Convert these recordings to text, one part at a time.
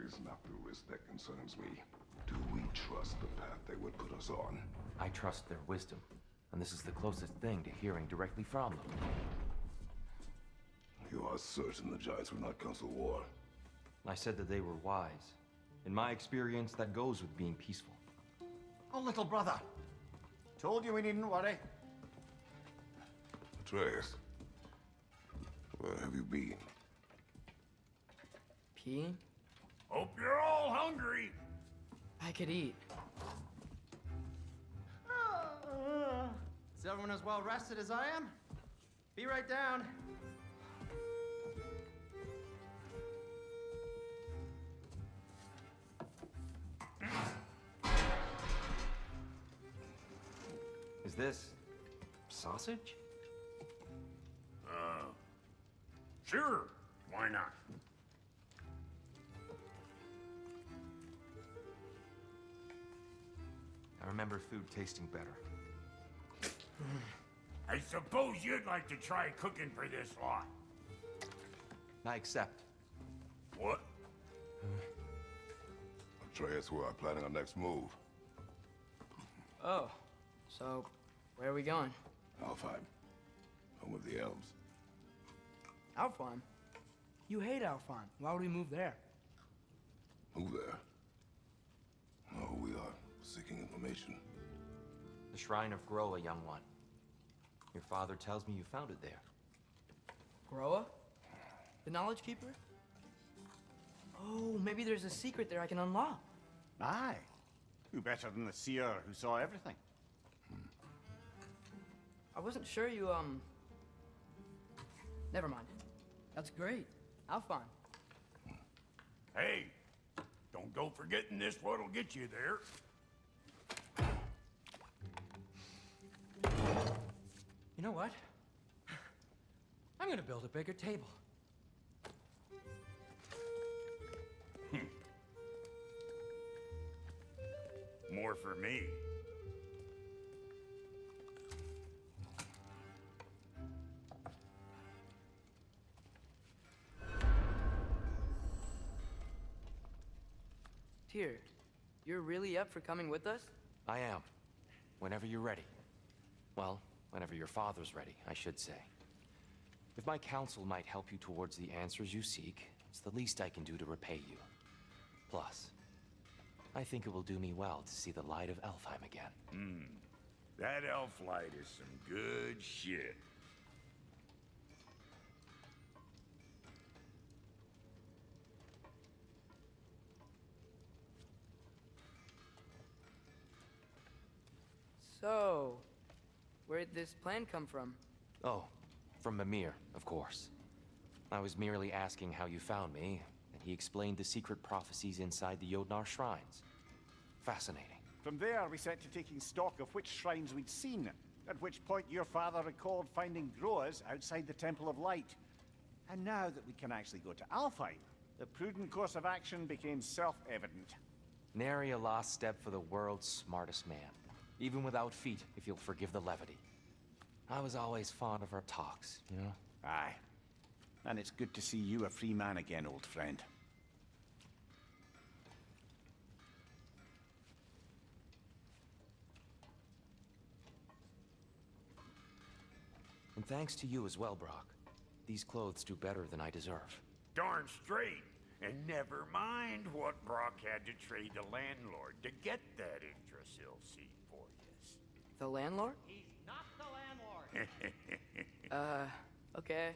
is not the risk that concerns me. Do we trust the path they would put us on? I trust their wisdom, and this is the closest thing to hearing directly from them. You are certain the Giants would not counsel war? I said that they were wise. In my experience, that goes with being peaceful. Oh, little brother. Told you we needn't worry. Atreus, where have you been? Peeing? Hope you're all hungry. I could eat. Is everyone as well rested as I am? Be right down. Is this sausage? Sure, why not? I remember food tasting better. I suppose you'd like to try cooking for this lot. I accept. What? Atreus, we are planning our next move. Oh, so where are we going? Alfheim, home of the elves. Alfheim? You hate Alfheim. Why would we move there? Move there? No, we are seeking information. The Shrine of Groa, young one. Your father tells me you found it there. Groa? The Knowledge Keeper? Oh, maybe there's a secret there I can unlock. Aye. Who better than the seer who saw everything? I wasn't sure you, Never mind. That's great. Alfheim. Hey, don't go forgetting this what'll get you there. You know what? I'm gonna build a bigger table. More for me. Tyr, you're really up for coming with us? I am. Whenever you're ready. Well, whenever your father's ready, I should say. If my counsel might help you towards the answers you seek, it's the least I can do to repay you. Plus, I think it will do me well to see the light of Alfheim again. That elf light is some good shit. So, where'd this plan come from? Oh, from Mimir, of course. I was merely asking how you found me, and he explained the secret prophecies inside the Jotnar shrines. Fascinating. From there, we set to taking stock of which shrines we'd seen, at which point your father recalled finding Groas outside the Temple of Light. And now that we can actually go to Alfheim, the prudent course of action became self-evident. Nary a lost step for the world's smartest man. Even without feet, if you'll forgive the levity. I was always fond of our talks, you know? Aye. And it's good to see you a free man again, old friend. And thanks to you as well, Brock. These clothes do better than I deserve. Darn straight. And never mind what Brock had to trade the landlord to get that Yggdrasil seat for you. The landlord? He's not the landlord. Okay.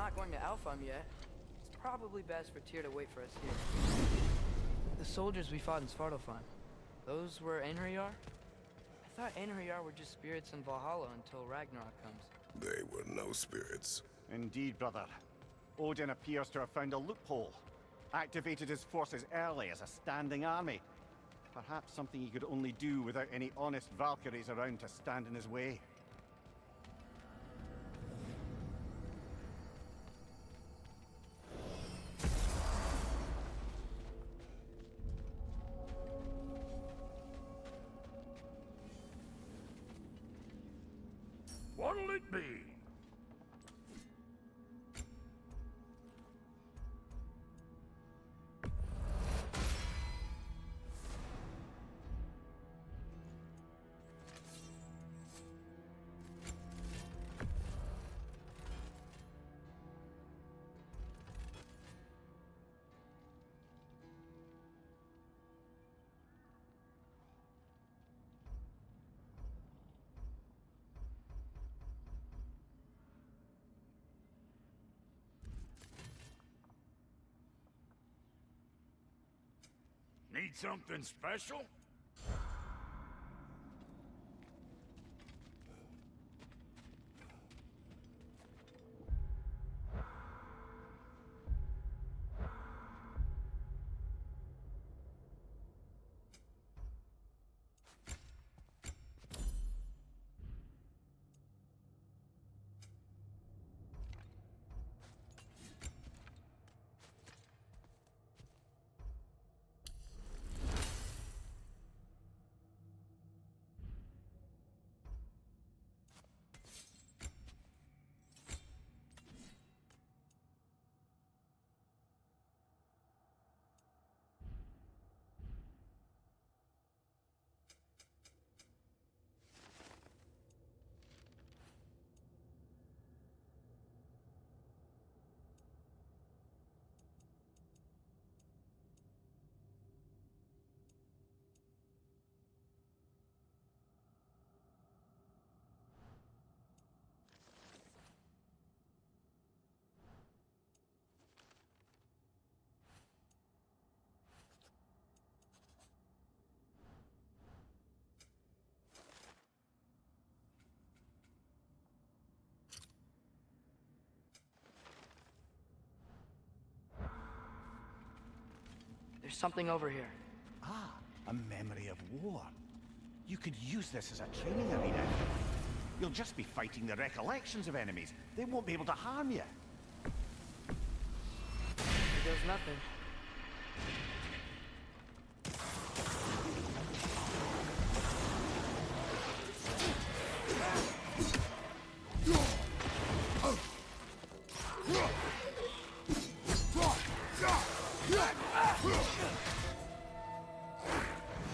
not going to Alfheim yet, it's probably best for Tyr to wait for us here. The soldiers we fought in Svartalfheim, those were Einherjar? I thought Einherjar were just spirits in Valhalla until Ragnarok comes. They were no spirits. Indeed, brother. Odin appears to have found a loophole. Activated his forces early as a standing army. Perhaps something he could only do without any honest Valkyries around to stand in his way. What'll it be? Need something special? There's something over here. Ah, a memory of war. You could use this as a training arena. You'll just be fighting the recollections of enemies. They won't be able to harm you. Here goes nothing.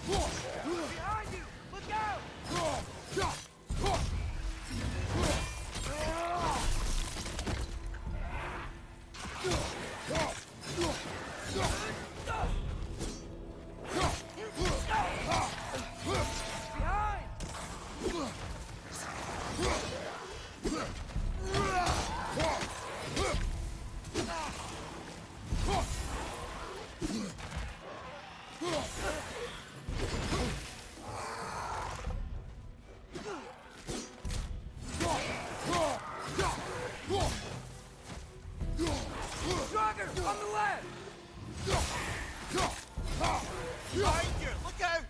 Behind you! Look out! Draugr, on the left! Behind you! Look out!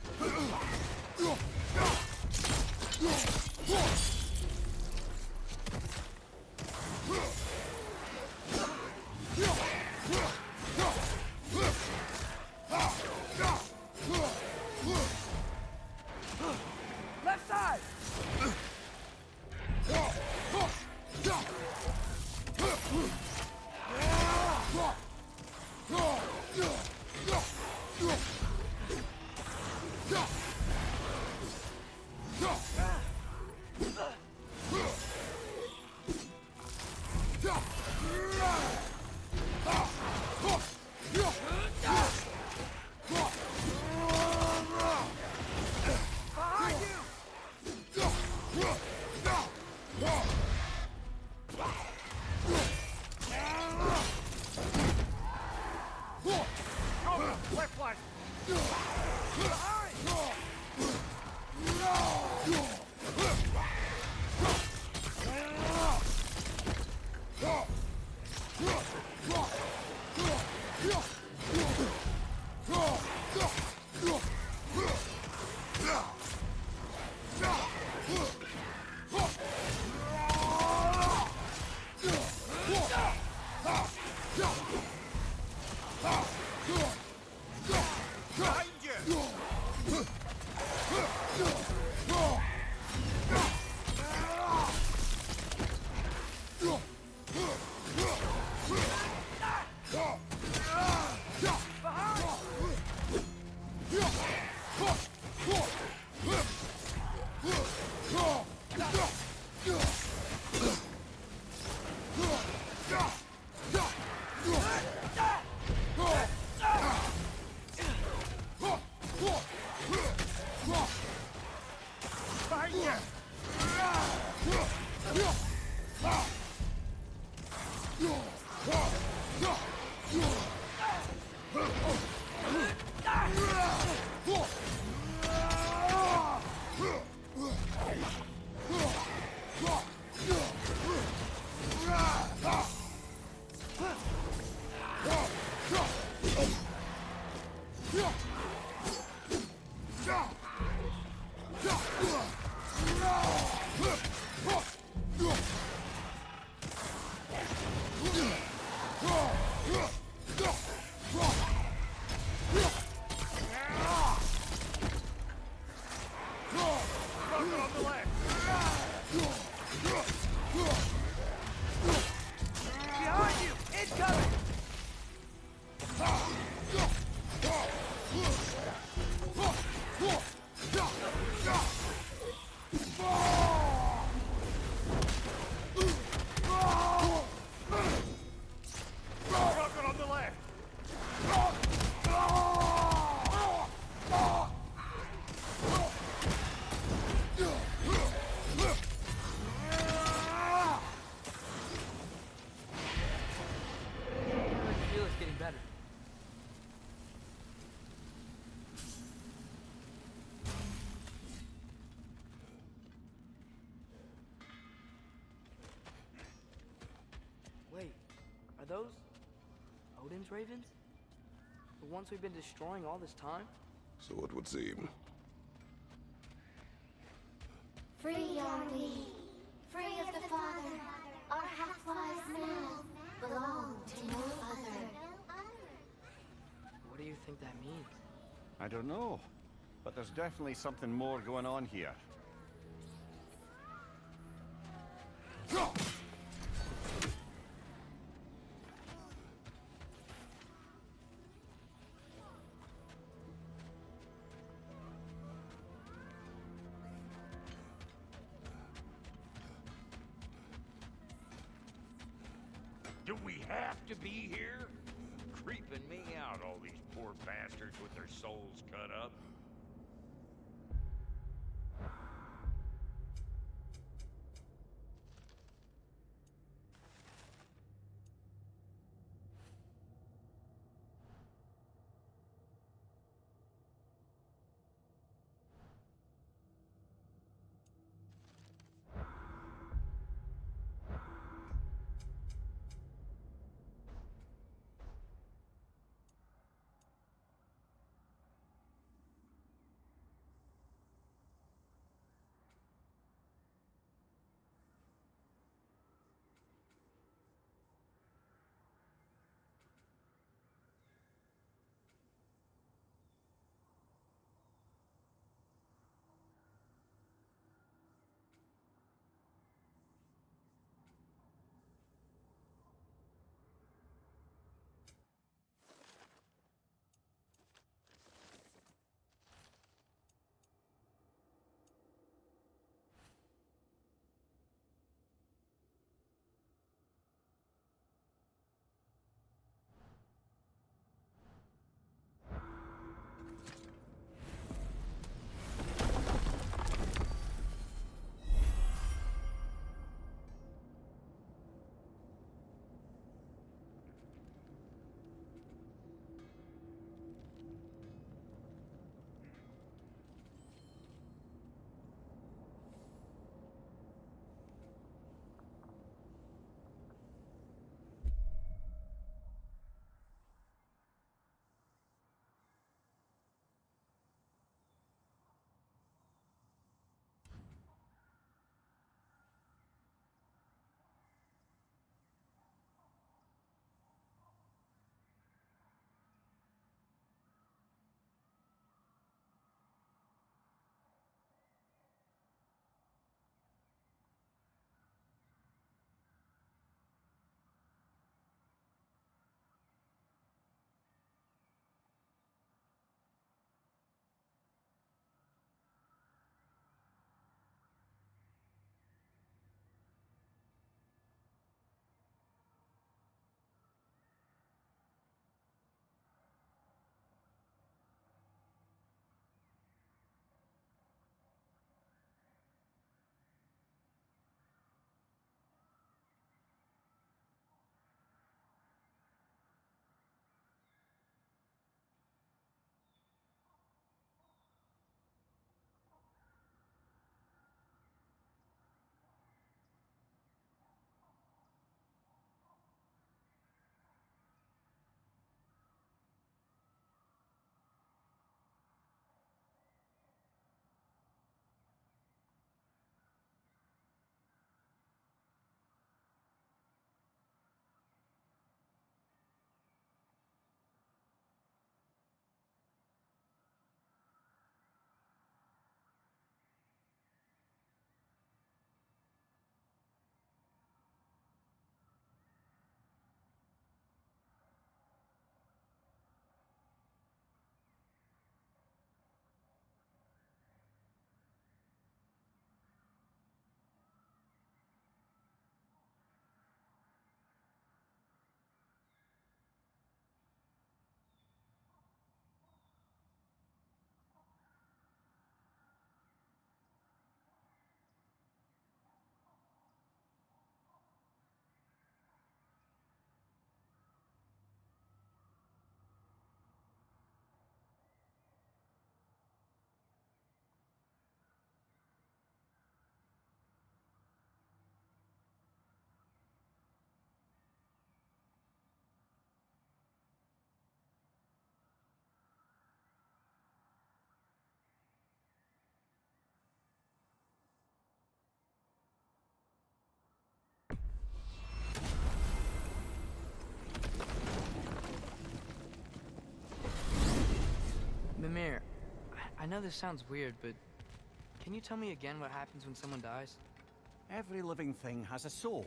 Left side! Wait, are those Odin's ravens? The ones we've been destroying all this time? So it would seem. Free are we, free of the Father. Our half-lives now belong to no other. What do you think that means? I don't know, but there's definitely something more going on here. Do we have to be here? Creeping me out, all these poor bastards with their souls cut up. I know this sounds weird, but can you tell me again what happens when someone dies? Every living thing has a soul,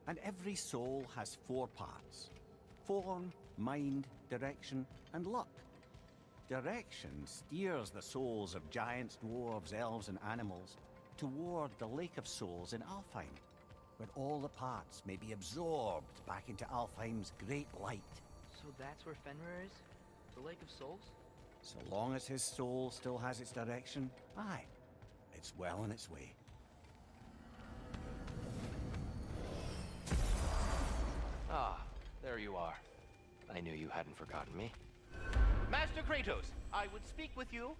and every soul has 4 parts. Form, mind, direction, and luck. Direction steers the souls of giants, dwarves, elves, and animals toward the Lake of Souls in Alfheim, where all the parts may be absorbed back into Alfheim's great light. So that's where Fenrir is? The Lake of Souls? So long as his soul still has its direction, aye, it's well on its way. Ah, there you are. I knew you hadn't forgotten me. Master Kratos, I would speak with you.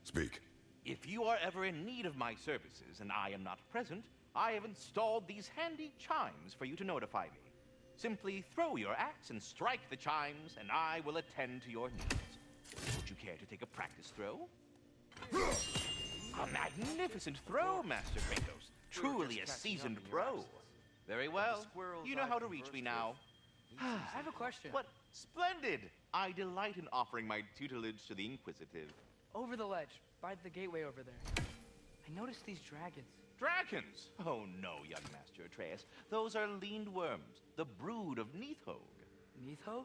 Speak. If you are ever in need of my services and I am not present, I have installed these handy chimes for you to notify me. Simply throw your axe and strike the chimes, and I will attend to your needs. Would you care to take a practice throw? A magnificent throw, Master Kratos. Truly a seasoned pro. Very well. You know how to reach me now. I have a question. What? Splendid! I delight in offering my tutelage to the inquisitive. Over the ledge, by the gateway over there. I noticed these dragons. Dragons? Oh no, young Master Atreus. Those are leaned worms, the brood of Neithog. Neithog?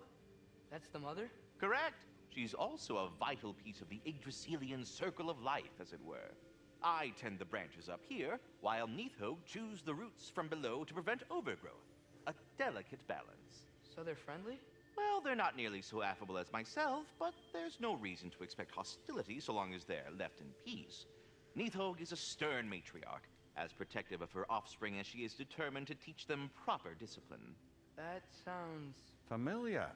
That's the mother? Correct. She's also a vital piece of the Yggdrasilian circle of life, as it were. I tend the branches up here, while Neithog chews the roots from below to prevent overgrowth. A delicate balance. So they're friendly? Well, they're not nearly so affable as myself, but there's no reason to expect hostility so long as they're left in peace. Neithog is a stern matriarch, as protective of her offspring as she is determined to teach them proper discipline. That sounds... familiar.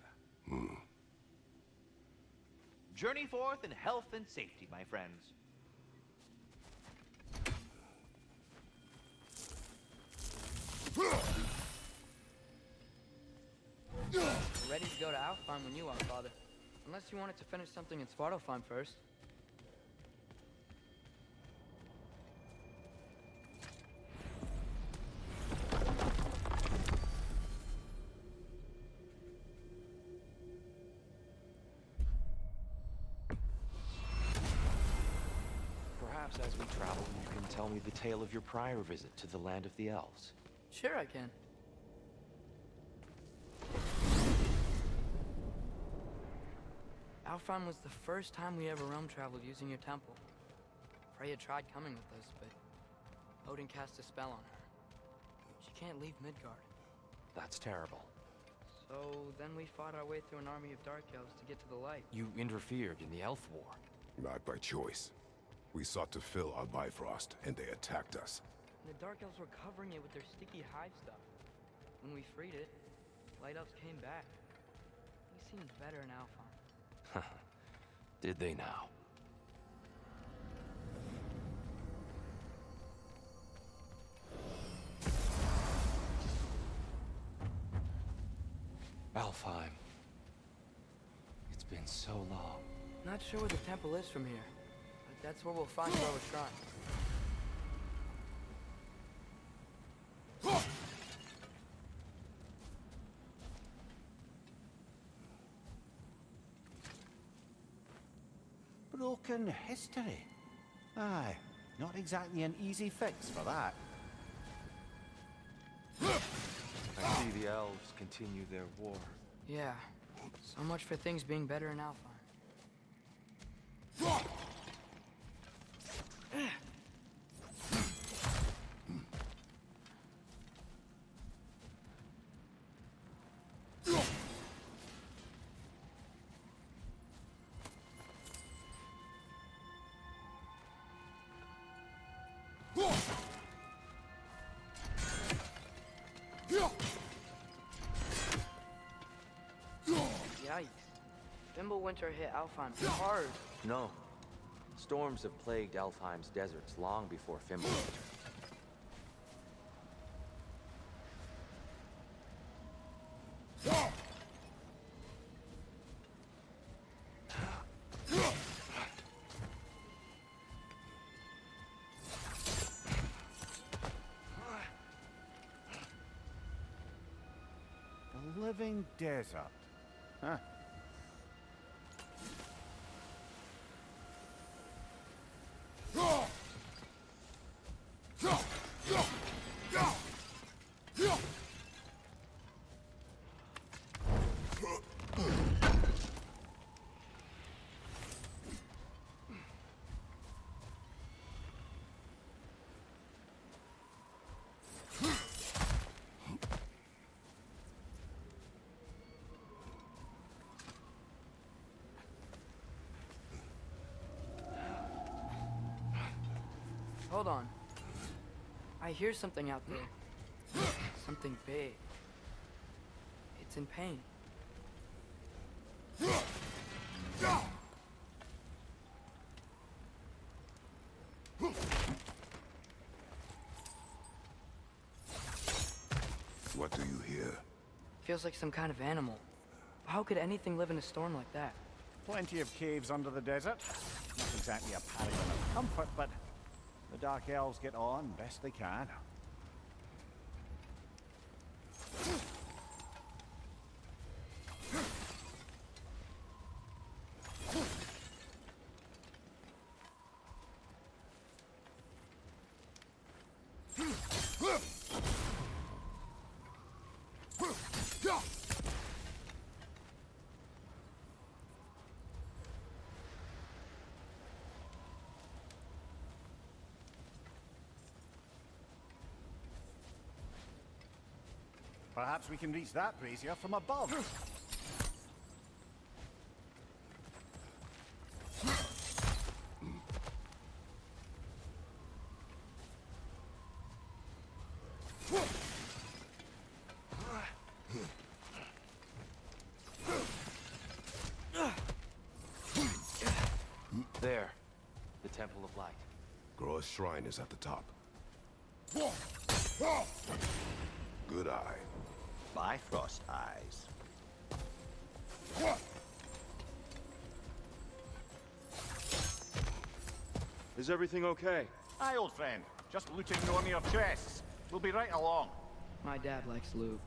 Journey forth in health and safety, my friends. We're ready to go to Alfheim when you are, Father. Unless you wanted to finish something in Svartalfheim first. Perhaps as we travel, you can tell me the tale of your prior visit to the land of the elves. Sure I can. Alfheim was the first time we ever realm traveled using your temple. Freya tried coming with us, but Odin cast a spell on her. She can't leave Midgard. That's terrible. So then we fought our way through an army of dark elves to get to the light. You interfered in the elf war. Not by choice. We sought to fill our Bifrost, and they attacked us. And the dark elves were covering it with their sticky hive stuff. When we freed it, light elves came back. They seemed better in Alfheim. Did they now? Alfheim. It's been so long. Not sure where the temple is from here, but that's where we'll find Groa's shrine. Broken history. Aye, not exactly an easy fix for that. I see the elves continue their war. Yeah, so much for things being better in Alfheim. Yikes. Fimbulwinter hit Alfheim hard. No. Storms have plagued Alfheim's deserts long before Fimbulwinter. The living desert. Huh. Hold on. I hear something out there. Something big. It's in pain. What do you hear? Feels like some kind of animal. How could anything live in a storm like that? Plenty of caves under the desert. Not exactly a paragon of comfort, but the Dark Elves get on best they can. Perhaps we can reach that brazier from above. There. The Temple of Light. Groa's shrine is at the top. Good eye. Bifrost eyes. Is everything okay? Aye, old friend. Just looting one of your chests. We'll be right along. My dad likes loot.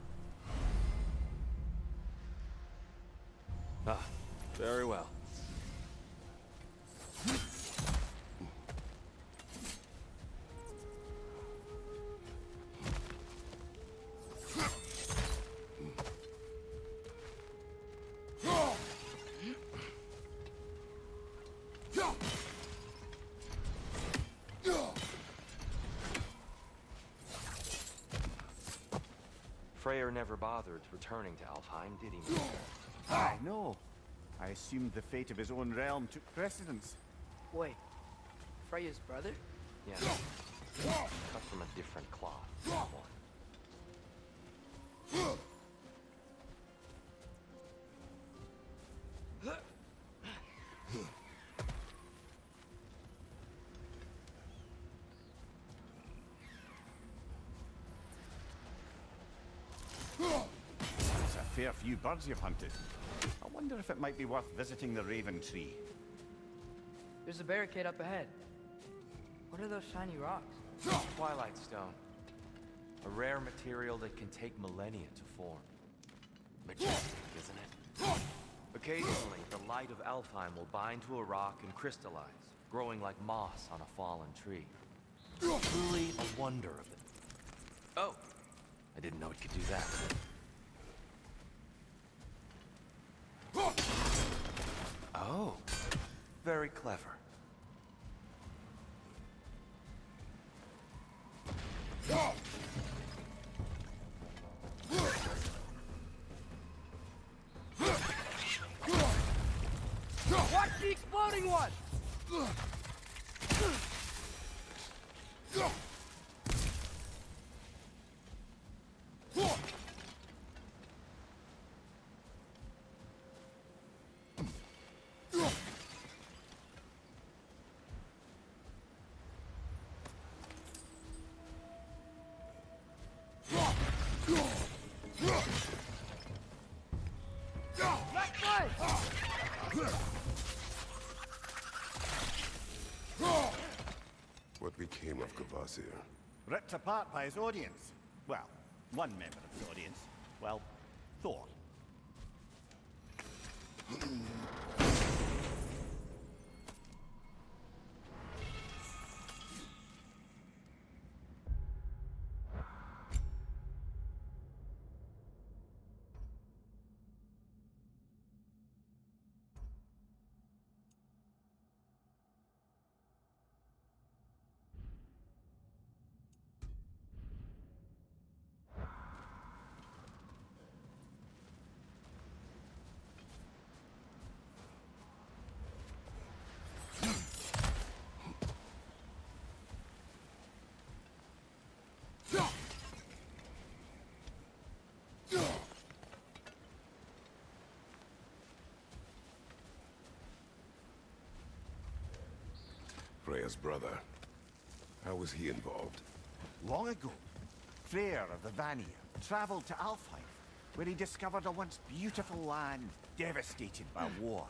Ah, very well. Freyr never bothered returning to Alfheim, did he, mister? Aye, no. I assumed the fate of his own realm took precedence. Wait, Freya's brother? Yeah. Cut from a different cloth. That one. That's a fair few birds you've hunted. I wonder if it might be worth visiting the Raven Tree. There's a barricade up ahead. What are those shiny rocks? Twilight Stone. A rare material that can take millennia to form. Majestic, isn't it? Occasionally, the light of Alfheim will bind to a rock and crystallize, growing like moss on a fallen tree. Truly a wonder of it. Oh, I didn't know it could do that. Oh, very clever. Watch the exploding one! What became of CORSAIR? Ripped apart by his audience. Well, one member of his audience. Well, Thor. Freya's brother. How was he involved? Long ago, Freyr of the Vanir traveled to Alfheim, where he discovered a once beautiful land devastated by war.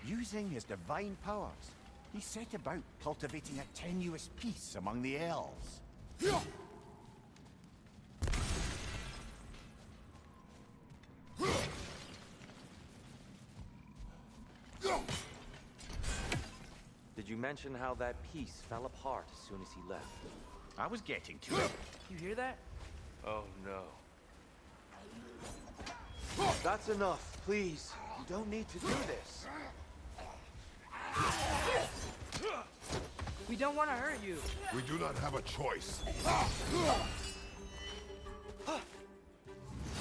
Using his divine powers, he set about cultivating a tenuous peace among the elves. Did you mention how that piece fell apart as soon as he left? I was getting to it. You hear that? Oh no. That's enough, please. You don't need to do this. We don't want to hurt you. We do not have a choice.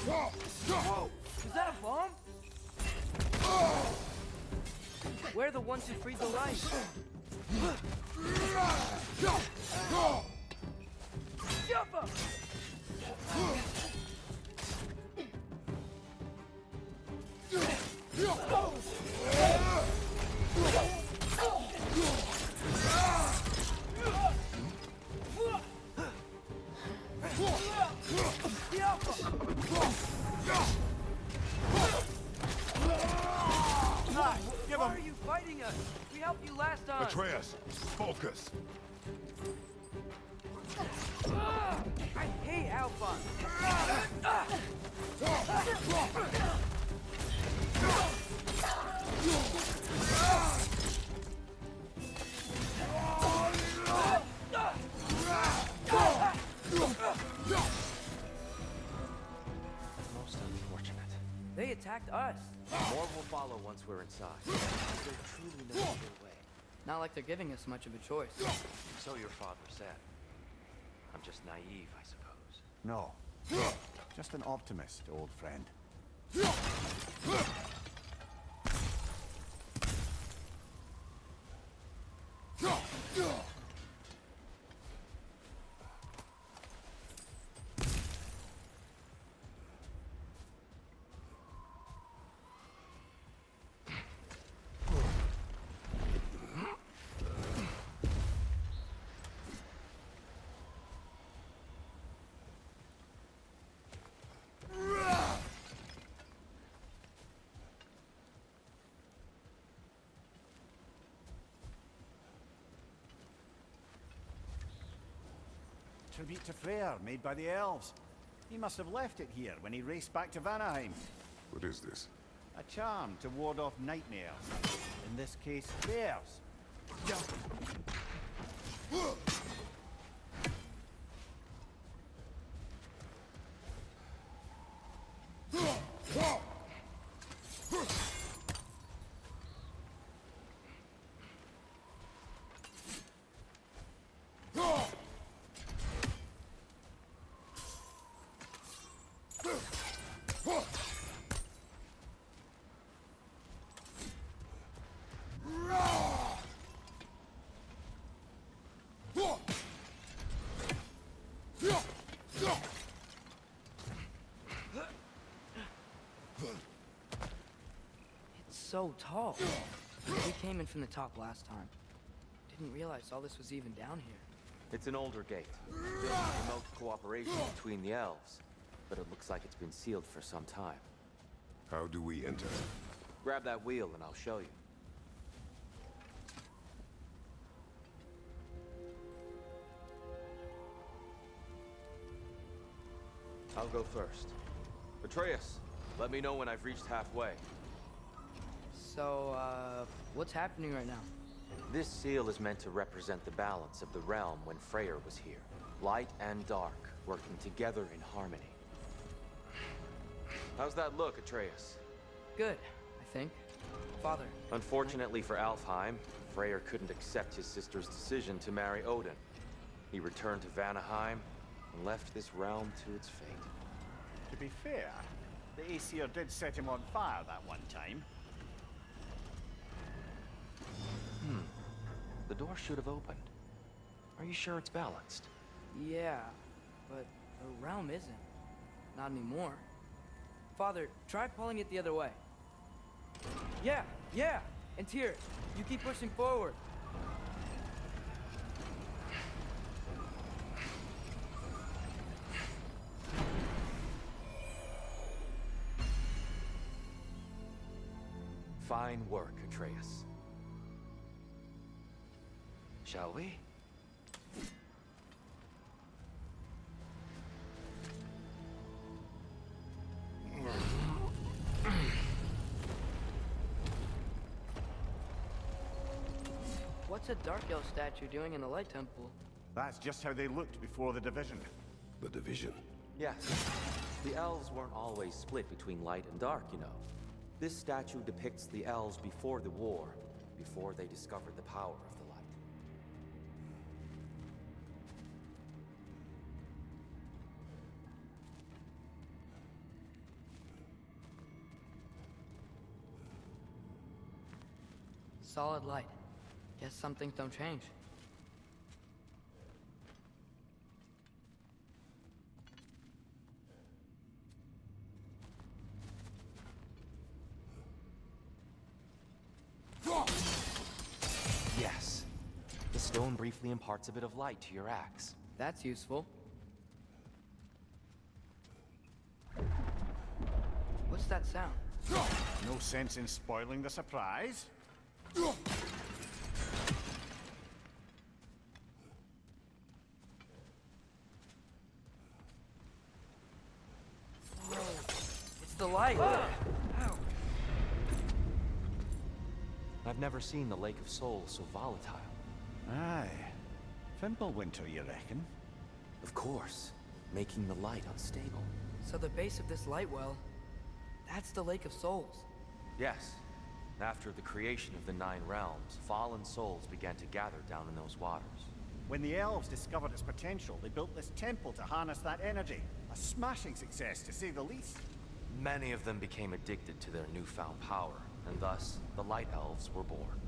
Whoa! Is that a bomb? We're the ones who freed the light. Jump up! Why are you fighting us? We helped you last time. Atreus, focus. I hate Alpha. Most unfortunate. They attacked us. More will follow once we're inside. There's truly no other way. Not like they're giving us much of a choice. So your father said. I'm just naive, I suppose. No. Just an optimist, old friend. Tribute to Freyr, made by the elves. He must have left it here when he raced back to Vanaheim. What is this? A charm to ward off nightmares. In this case, bears. So tall. We came in from the top last time. Didn't realize all this was even down here. It's an older gate. There's remote cooperation between the elves, but it looks like it's been sealed for some time. How do we enter? Grab that wheel and I'll show you. I'll go first. Atreus, let me know when I've reached halfway. So, what's happening right now? This seal is meant to represent the balance of the realm when Freyr was here. Light and dark, working together in harmony. How's that look, Atreus? Good, I think. Father. Unfortunately for Alfheim, Freyr couldn't accept his sister's decision to marry Odin. He returned to Vanaheim and left this realm to its fate. To be fair, the Aesir did set him on fire that one time. The door should have opened. Are you sure it's balanced? Yeah, but the realm isn't. Not anymore. Father, try pulling it the other way. Yeah! And Tyr, you keep pushing forward. Fine work, Atreus. Shall we? What's a Dark Elf statue doing in the Light Temple? That's just how they looked before the division. The division. Yes. The elves weren't always split between light and dark, you know. This statue depicts the elves before the war, before they discovered the power of the light. Solid light. Guess some things don't change. Yes. The stone briefly imparts a bit of light to your axe. That's useful. What's that sound? No sense in spoiling the surprise. It's the light. I've never seen the Lake of Souls so volatile. Aye. Winter, you reckon? Of course, making the light unstable. So the base of this light well, that's the Lake of Souls. Yes. After the creation of the Nine Realms, fallen souls began to gather down in those waters. When the elves discovered its potential, they built this temple to harness that energy. A smashing success, to say the least. Many of them became addicted to their newfound power, and thus, the Light Elves were born.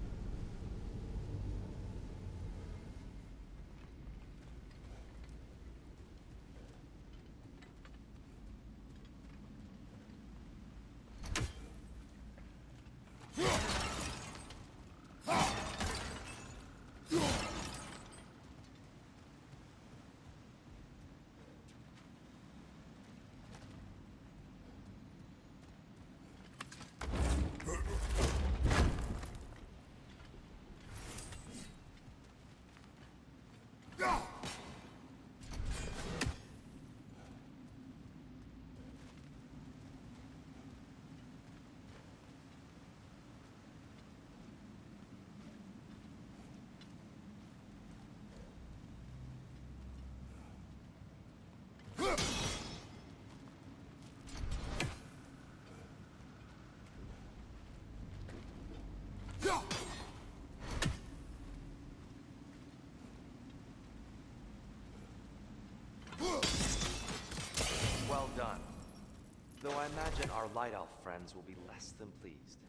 Well done. Though I imagine our Light Elf friends will be less than pleased.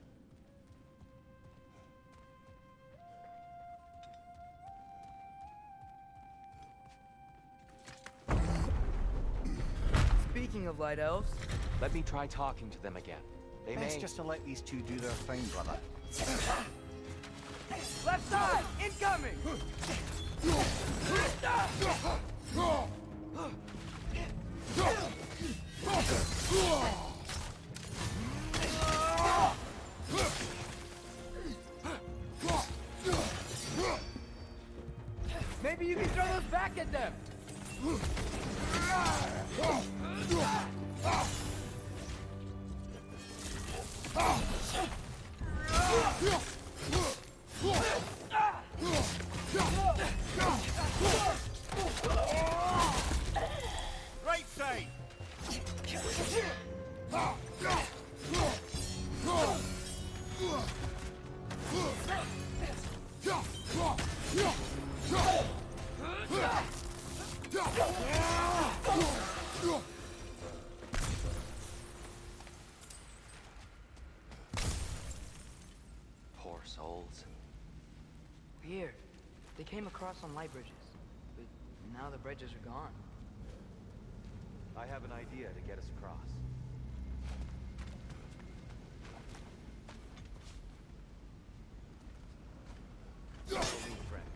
Speaking of Light Elves... Let me try talking to them again. They Best may... just to let these two do their thing, brother. Left side! Incoming! Maybe you can throw those back at them! Right side! Poor souls. Weird. They came across on light bridges. But now the bridges are gone. I have an idea to get us across. Follow me, friends.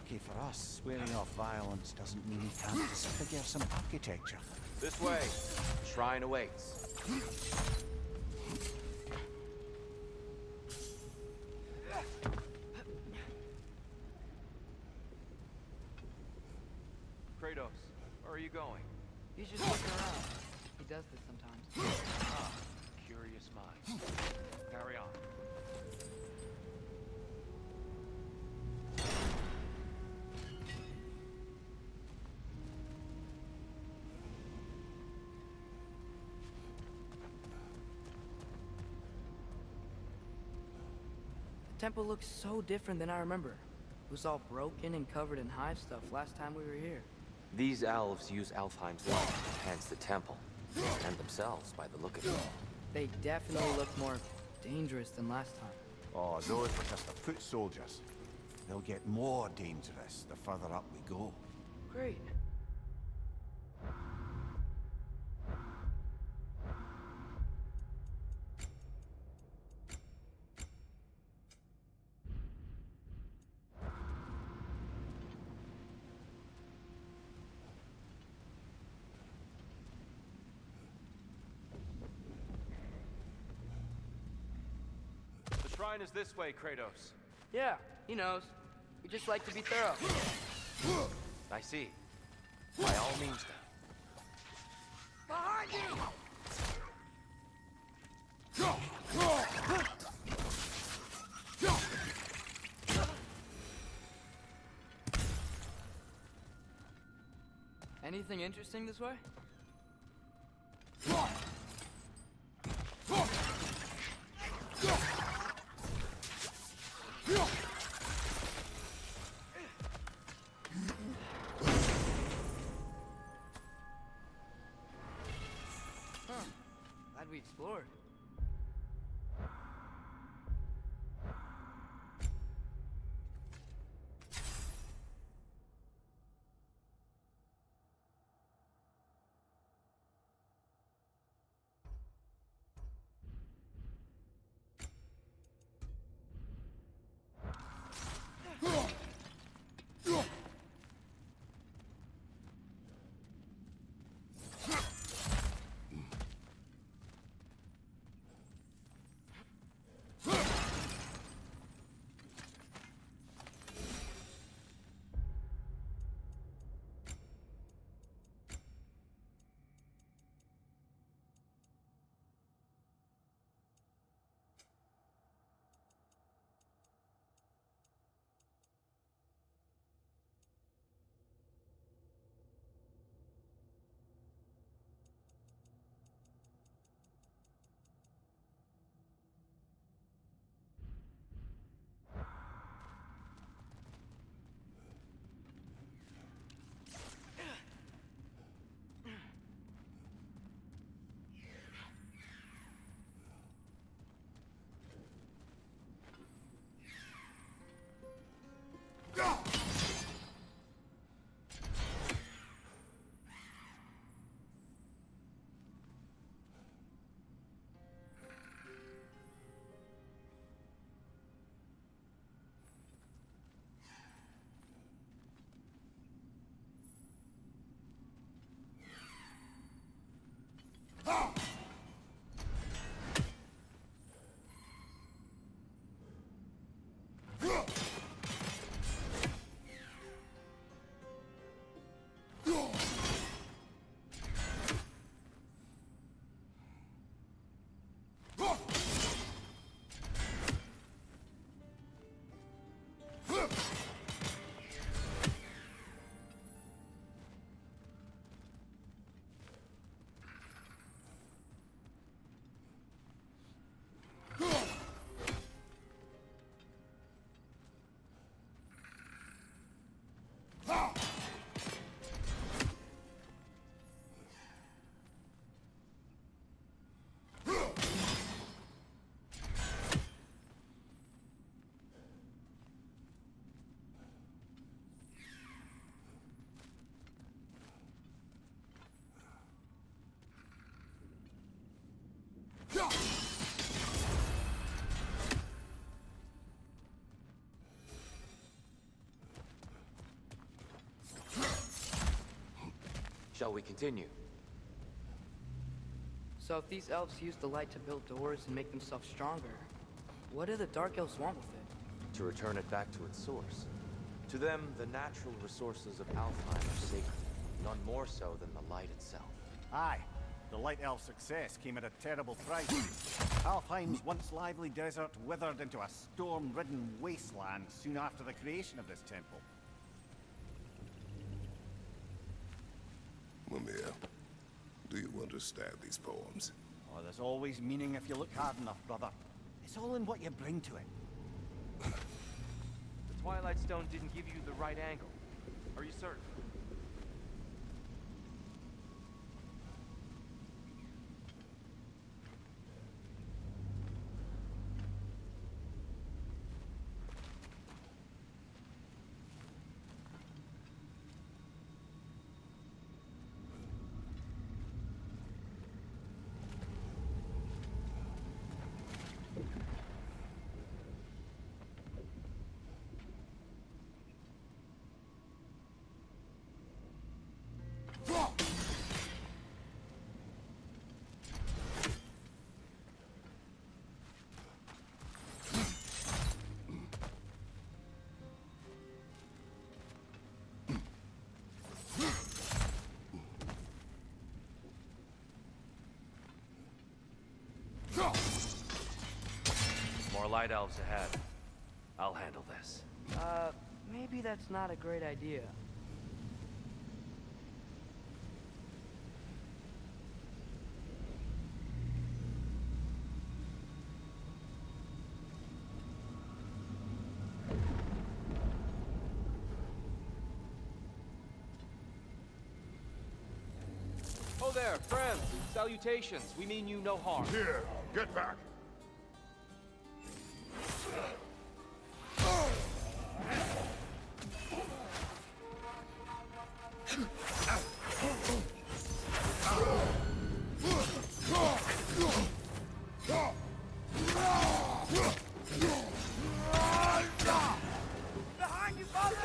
Lucky for us, swearing off violence doesn't mean he can't disfigure some architecture. This way. Shrine awaits. Kratos, where are you going? He's just looking around. He does this sometimes. Ah, curious mind. Carry on. The temple looks so different than I remember. It was all broken and covered in hive stuff last time we were here. These elves use Alfheim's light to enhance the temple, and themselves by the look of it. They definitely look more dangerous than last time. Oh, those were just the foot soldiers. They'll get more dangerous the further up we go. Great. The shrine is this way, Kratos. Yeah, he knows. We just like to be thorough. I see. By all means, then. Behind you! Anything interesting this way? Glad we explored. Shall we continue? So if these elves use the light to build doors and make themselves stronger, what do the Dark Elves want with it? To return it back to its source. To them, the natural resources of Alfheim are sacred, none more so than the light itself. Aye. The Light Elf success came at a terrible price. Alfheim's once lively desert withered into a storm-ridden wasteland soon after the creation of this temple. Mimir, do you understand these poems? Oh, there's always meaning if you look hard enough, brother. It's all in what you bring to it. The Twilight Stone didn't give you the right angle. Are you certain? More light elves ahead. I'll handle this. Maybe that's not a great idea. Oh there, friends! Salutations! We mean you no harm. Here, get back! Behind you, father!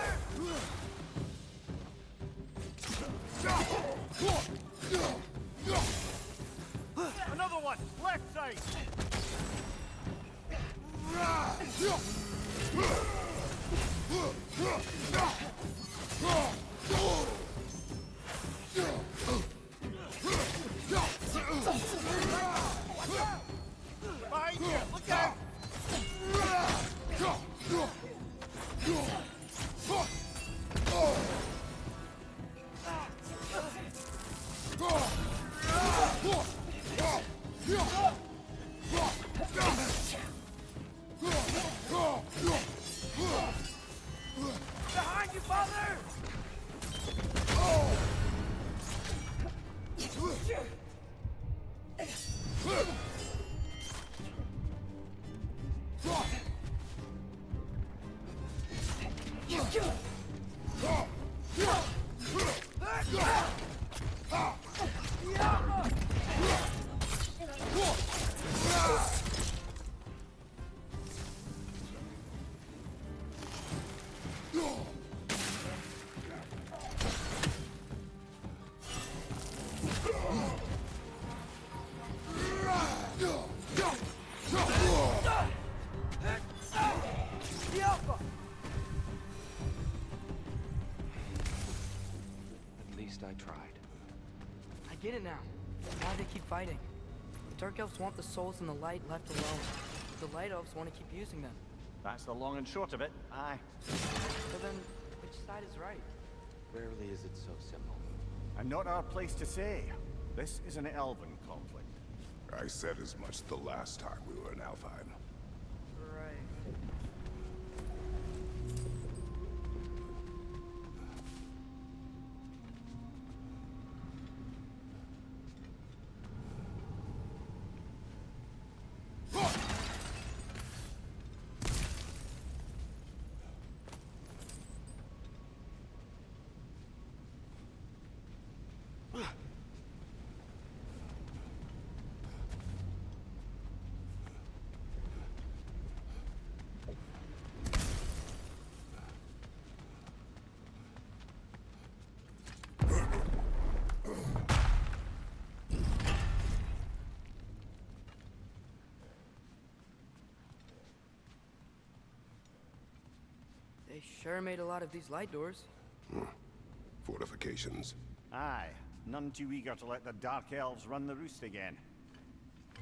Another one! Left side! Behind you! Look out! Behind you, father! At least I tried. I get it now. Why they keep fighting. The Dark Elves want the souls in the light left alone. The Light Elves want to keep using them. That's the long and short of it. Aye. So then, which side is right? Rarely is it so simple. And not our place to say. This is an elven conflict. I said as much the last time we were in Alfheim. Right. sure made a lot of these light doors. Fortifications. Aye, none too eager to let the Dark Elves run the roost again.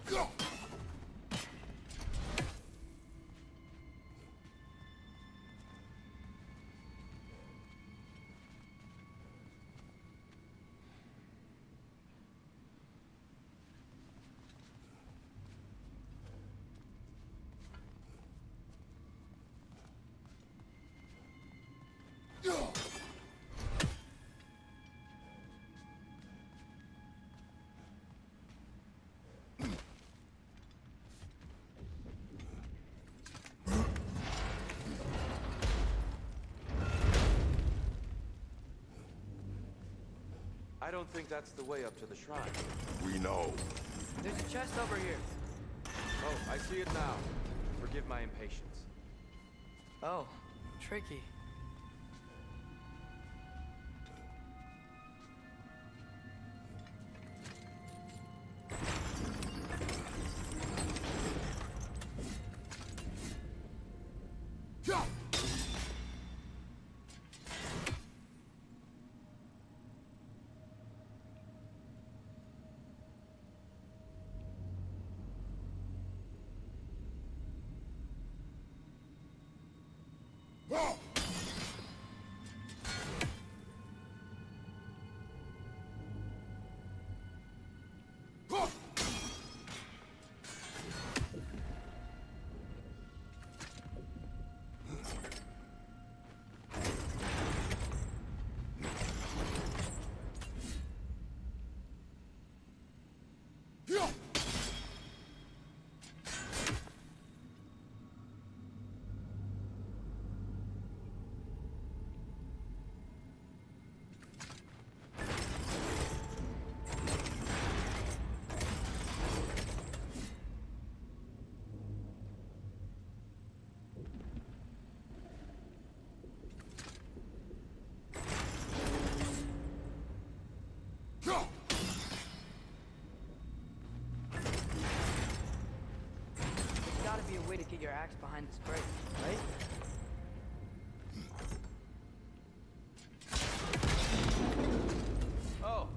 Go! I don't think that's the way up to the shrine. We know. There's a chest over here. Oh, I see it now. Forgive my impatience. Oh, tricky. Be a way to get your axe behind this crate, right? Oh,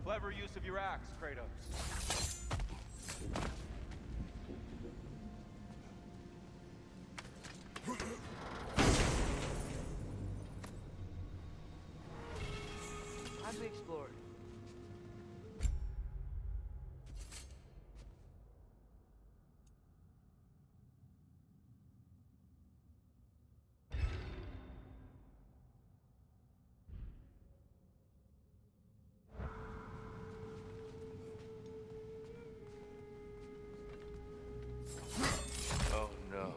clever use of your axe, Kratos. As we explored. Oh no.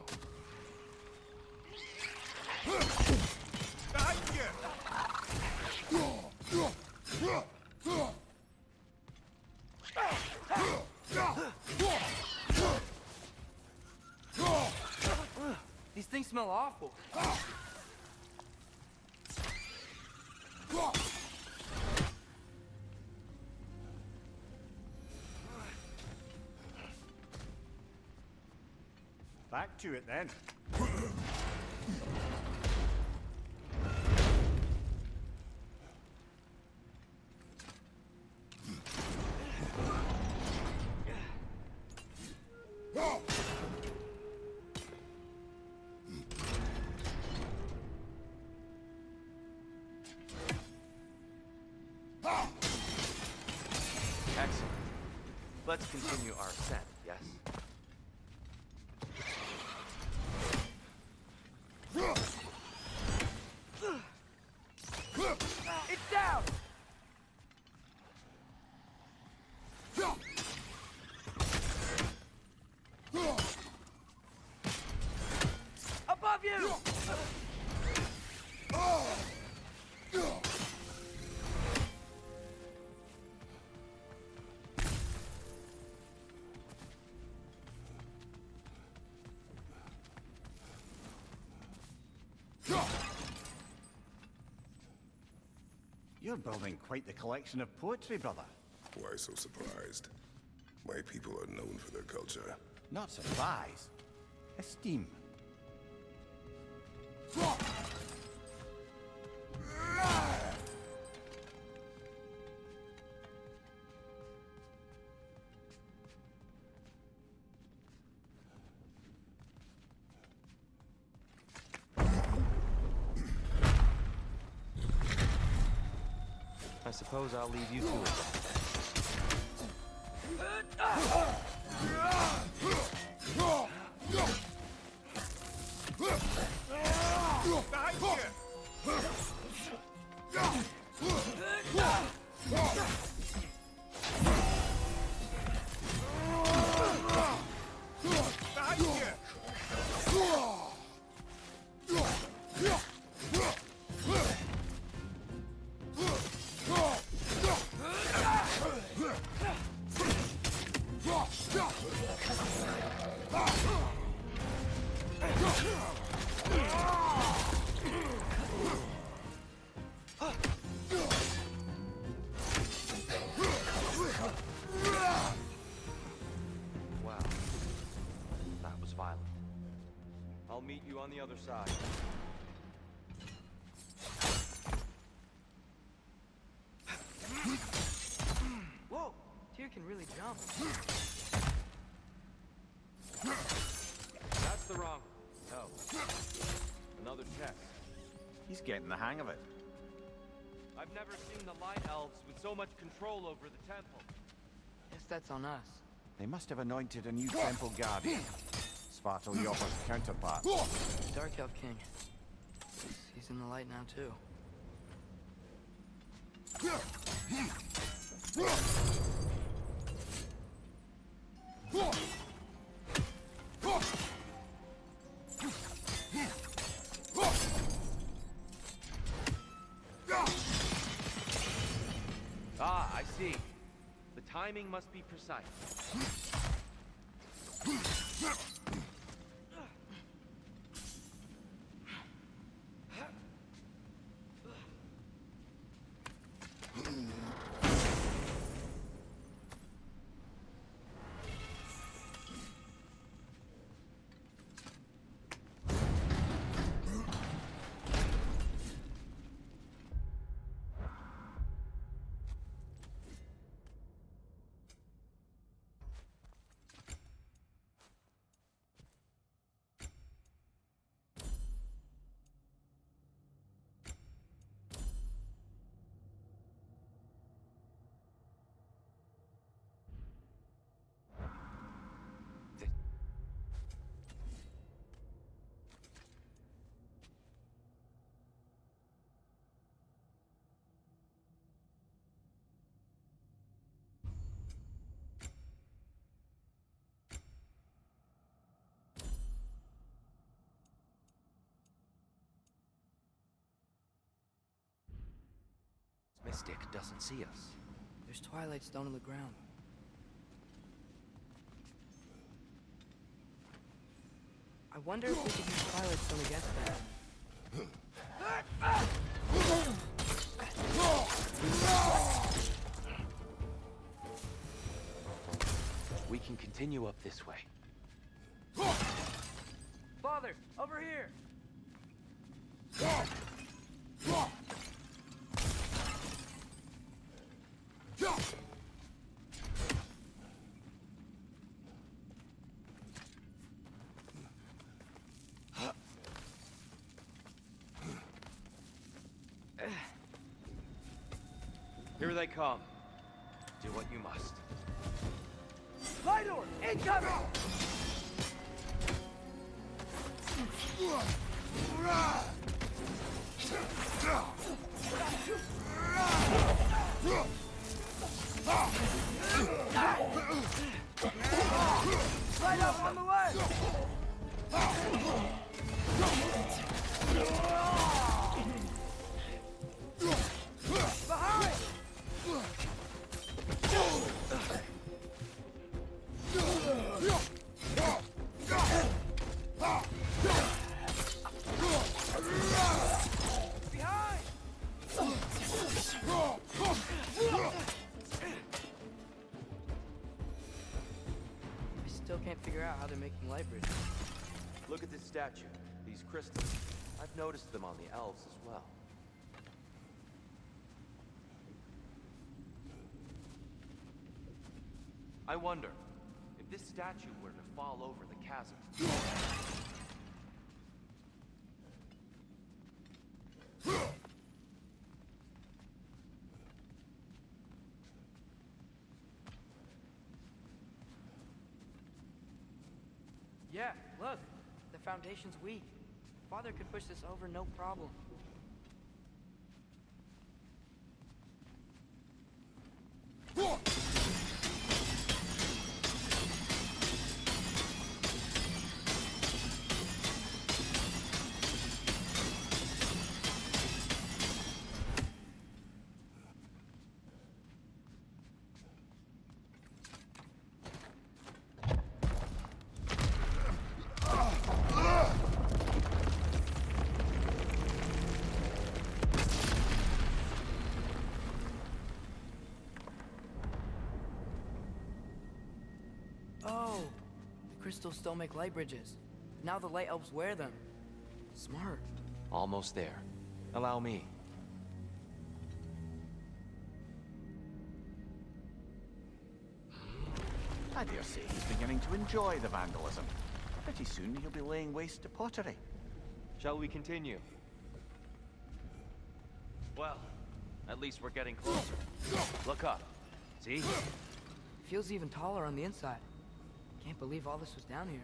These things smell awful. Back to it then. Excellent. Let's continue our ascent, yes? It's down! Above you! You're building quite the collection of poetry, brother. Why so surprised? My people are known for their culture. Not surprise. Esteem. suppose I'll leave you to it. Wow. That was violent. I'll meet you on the other side. Whoa! Tyr can really jump. That's the wrong. Oh. Another test. He's getting the hang of it. I've never seen the light elves with so much control over the temple. Guess that's on us. They must have anointed a new temple guardian. Svartalfjord's counterpart. Dark Elf King. He's in the light now, too. Ah, I see. The timing must be precise. Mystic doesn't see us. There's Twilight Stone on the ground. I wonder if we could use Twilight Stone against them. We can continue up this way. Father, over here! Here they come. Do what you must. Light orb! Incoming! Light up on the way! Behind! Still can't figure out how they're making light bridges. Look at this statue. These crystals. I've noticed them on the elves as well. I wonder, if this statue were to fall over the chasm... Yeah, look. The foundation's weak. Father could push this over no problem. Oh, the crystals still make light bridges. Now the light elves wear them. Smart. Almost there. Allow me. I dare say he's beginning to enjoy the vandalism. Pretty soon he'll be laying waste to pottery. Shall we continue? Well, at least we're getting closer. Look up. See? Feels even taller on the inside. Can't believe all this was down here.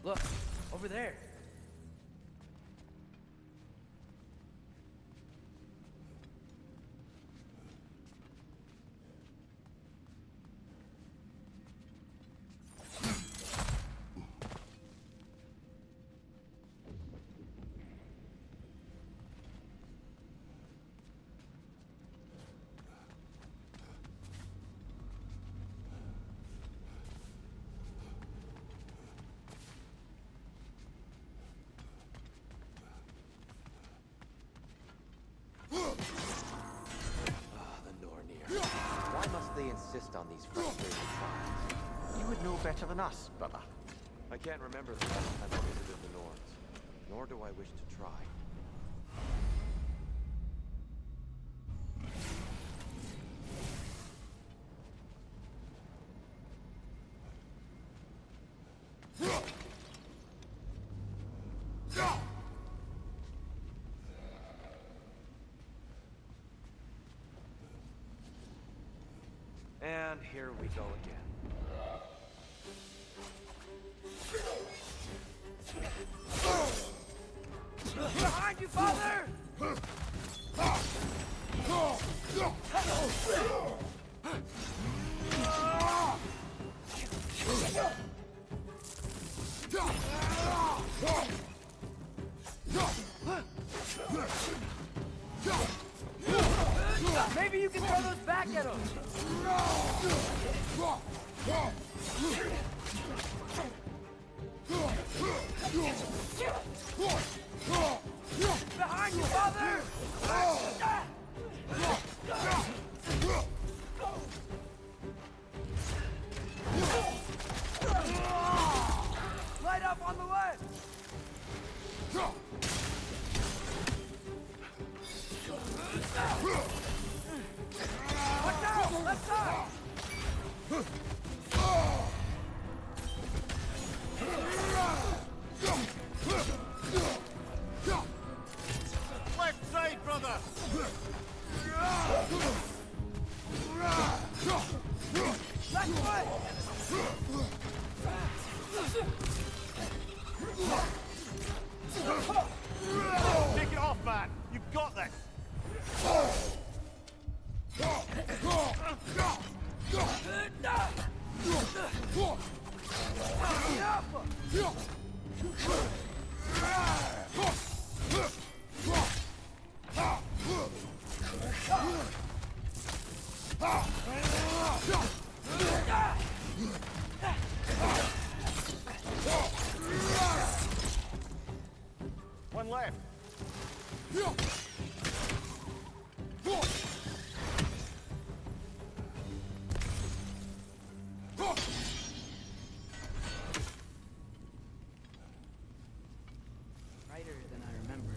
Look, over there. They insist on these frustrating trials. You would know better than us, brother. I can't remember the last time I visited the Nords, nor do I wish to try. And here we go again. Behind you, father! Maybe you can throw those back at him! Behind you, father! Light up on the left! Watch out! Left side! Left side, brother! Left foot! Take it off, man! You've got this! One left. Brighter than I remember.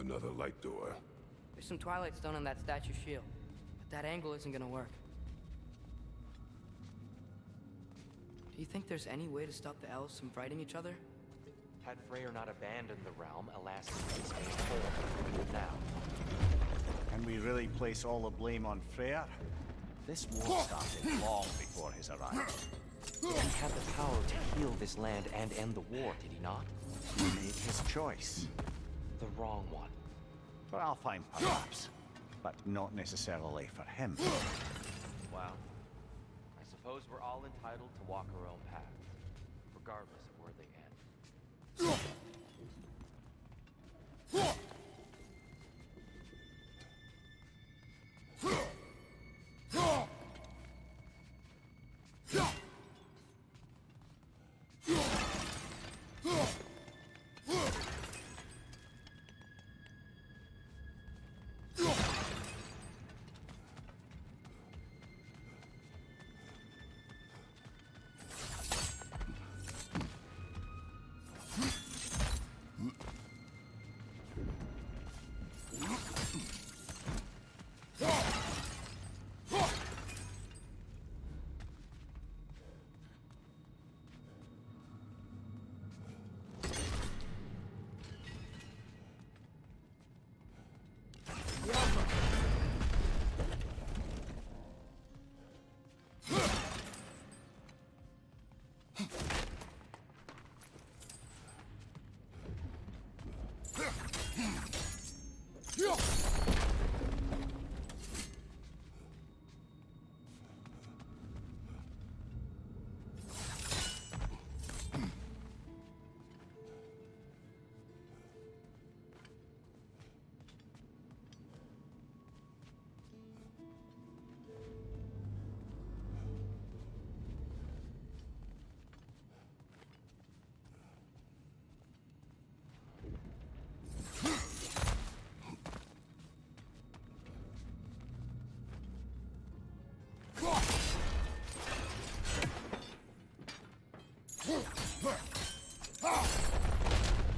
Another light door. There's some Twilight Stone on that statue shield, but that angle isn't gonna work. Do you think there's any way to stop the elves from fighting each other? Had Freyr not abandoned the realm, alas, its main form would now. Can we really place all the blame on Freyr? This war started long before his arrival. He had the power to heal this land and end the war, did he not? He made his choice. The wrong one. For Alfheim, perhaps. But not necessarily for him. Well, I suppose we're all entitled to walk our own paths, regardless of where they end.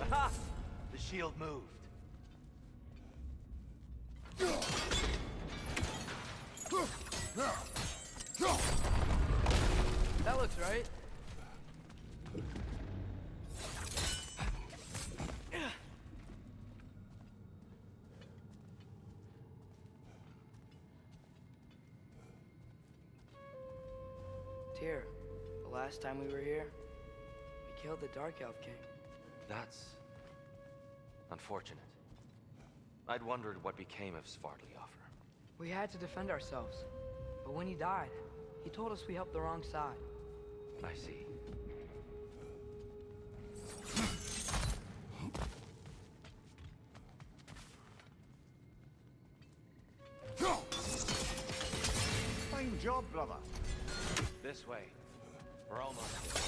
Aha! The shield moved. That looks right. Tyr, the last time we were here, we killed the Dark Elf King. That's unfortunate. I'd wondered what became of Svartalfheim. We had to defend ourselves, but when he died, he told us we helped the wrong side. I see. brother. This way. We're almost there.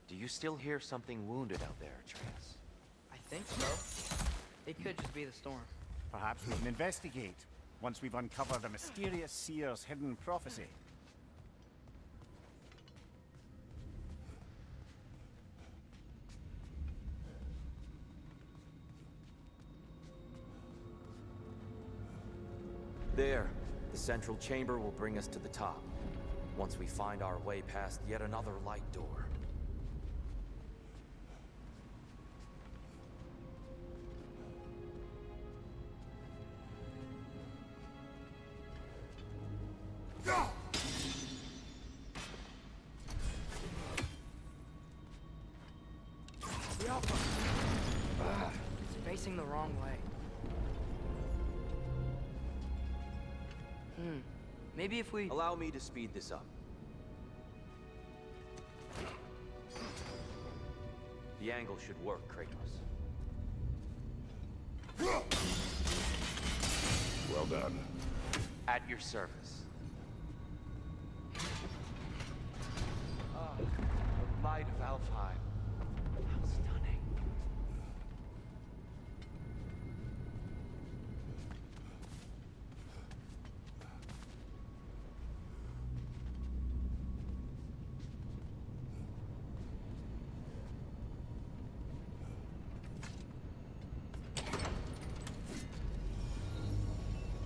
Do you still hear something wounded out there, Atreus? I think so. It could just be the storm. Perhaps we can investigate once we've uncovered a mysterious seer's hidden prophecy. There. The central chamber will bring us to the top. Once we find our way past yet another light door. It's facing the wrong way. Maybe if we... Allow me to speed this up. The angle should work, Kratos. Well done. At your service. The light of Alfheim. How stunning.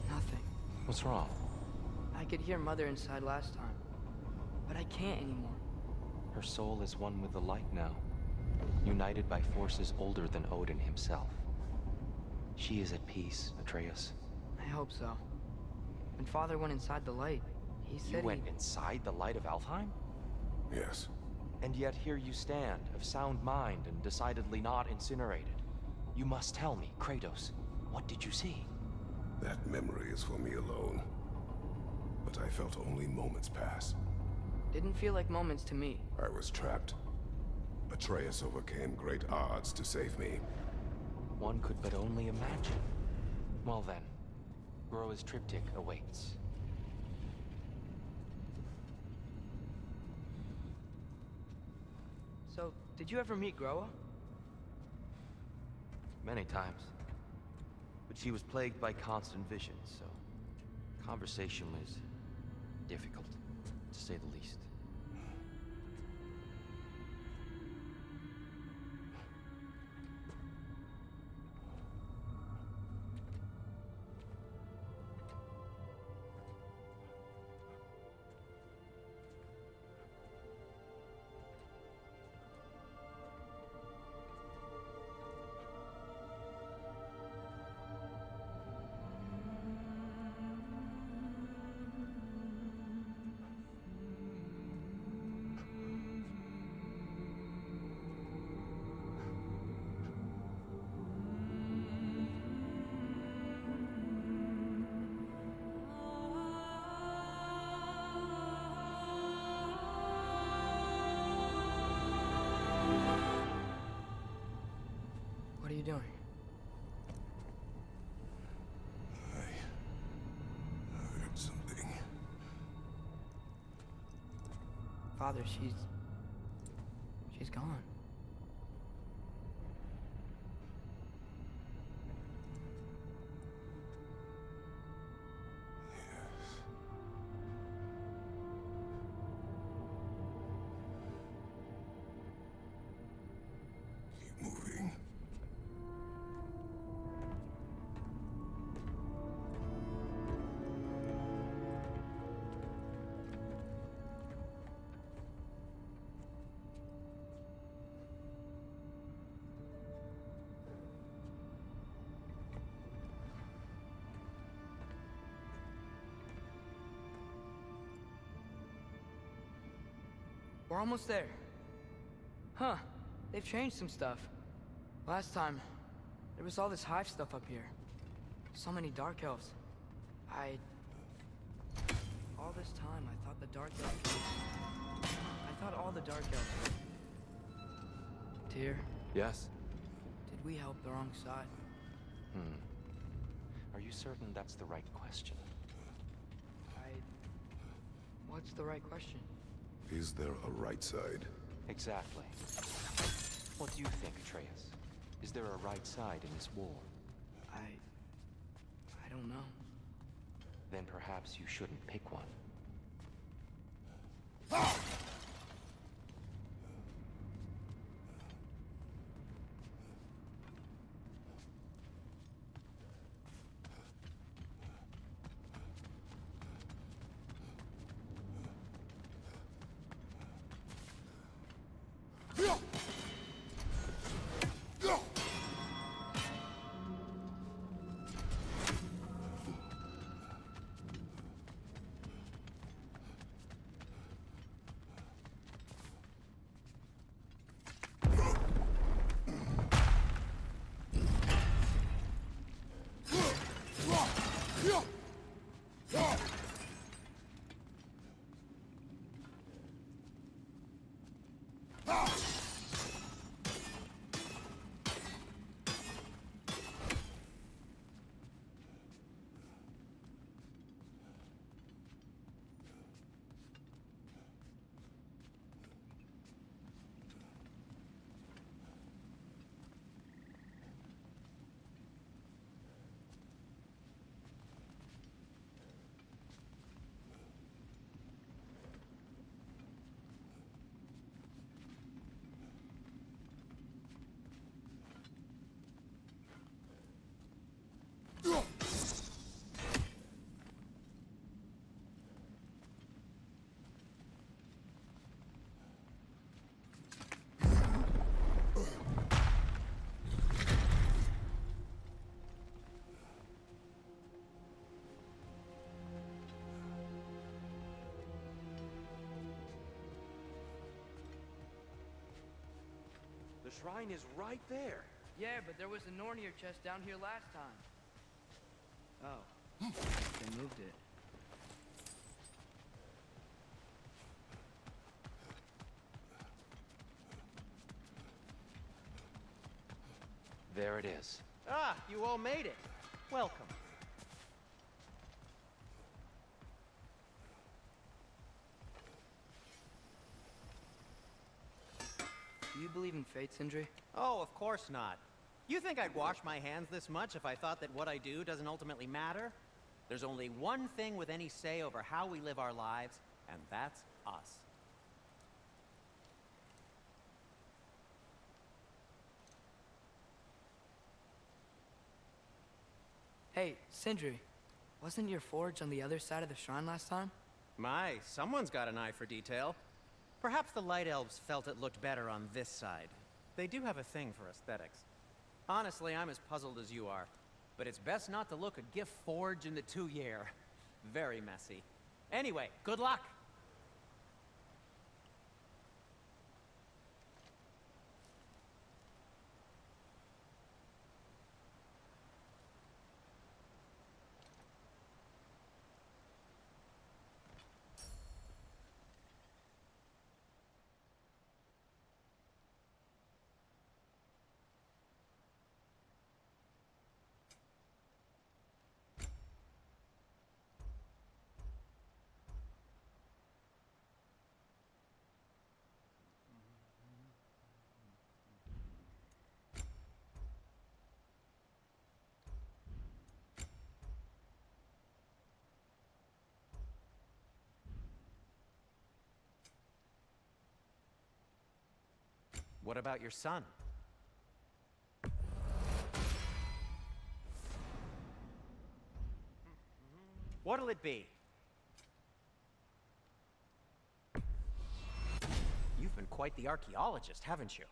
Nothing. What's wrong? I could hear Mother inside last time, but I can't anymore. Her soul is one with the light now, united by forces older than Odin himself. She is at peace, Atreus. I hope so. When Father went inside the light, he said You went inside the light of Alfheim? Yes. And yet here you stand, of sound mind and decidedly not incinerated. You must tell me, Kratos, what did you see? That memory is for me alone. But I felt only moments pass. Didn't feel like moments to me. I was trapped. Atreus overcame great odds to save me. One could but only imagine. Well then, Groa's triptych awaits. So, did you ever meet Groa? Many times. But she was plagued by constant visions, so conversation was difficult, to say the least. What are you doing? I heard something. Father, she's gone. Keep moving. We're almost there. Huh. They've changed some stuff. Last time, there was all this hive stuff up here. So many dark elves. All this time, I thought the Dark Elves... I thought all the Dark Elves... Tyr, Yes? did we help the wrong side? Are you certain that's the right question? What's the right question? Is there a right side? Exactly. What do you think, Atreus? Is there a right side in this war? I don't know. Then perhaps you shouldn't pick one. The shrine is right there. Yeah, but there was a Nornir chest down here last time. Oh. They moved it. There it is. Ah, you all made it. Welcome. Do you believe in fate, Sindri? Oh, of course not. You think I'd wash my hands this much if I thought that what I do doesn't ultimately matter? There's only one thing with any say over how we live our lives, and that's us. Hey, Sindri, wasn't your forge on the other side of the shrine last time? My, someone's got an eye for detail. Perhaps the Light Elves felt it looked better on this side. They do have a thing for aesthetics. Honestly, I'm as puzzled as you are. But it's best not to look a gift forge in the 2-year. Very messy. Anyway, good luck! What about your son? What'll it be? You've been quite the archaeologist, haven't you?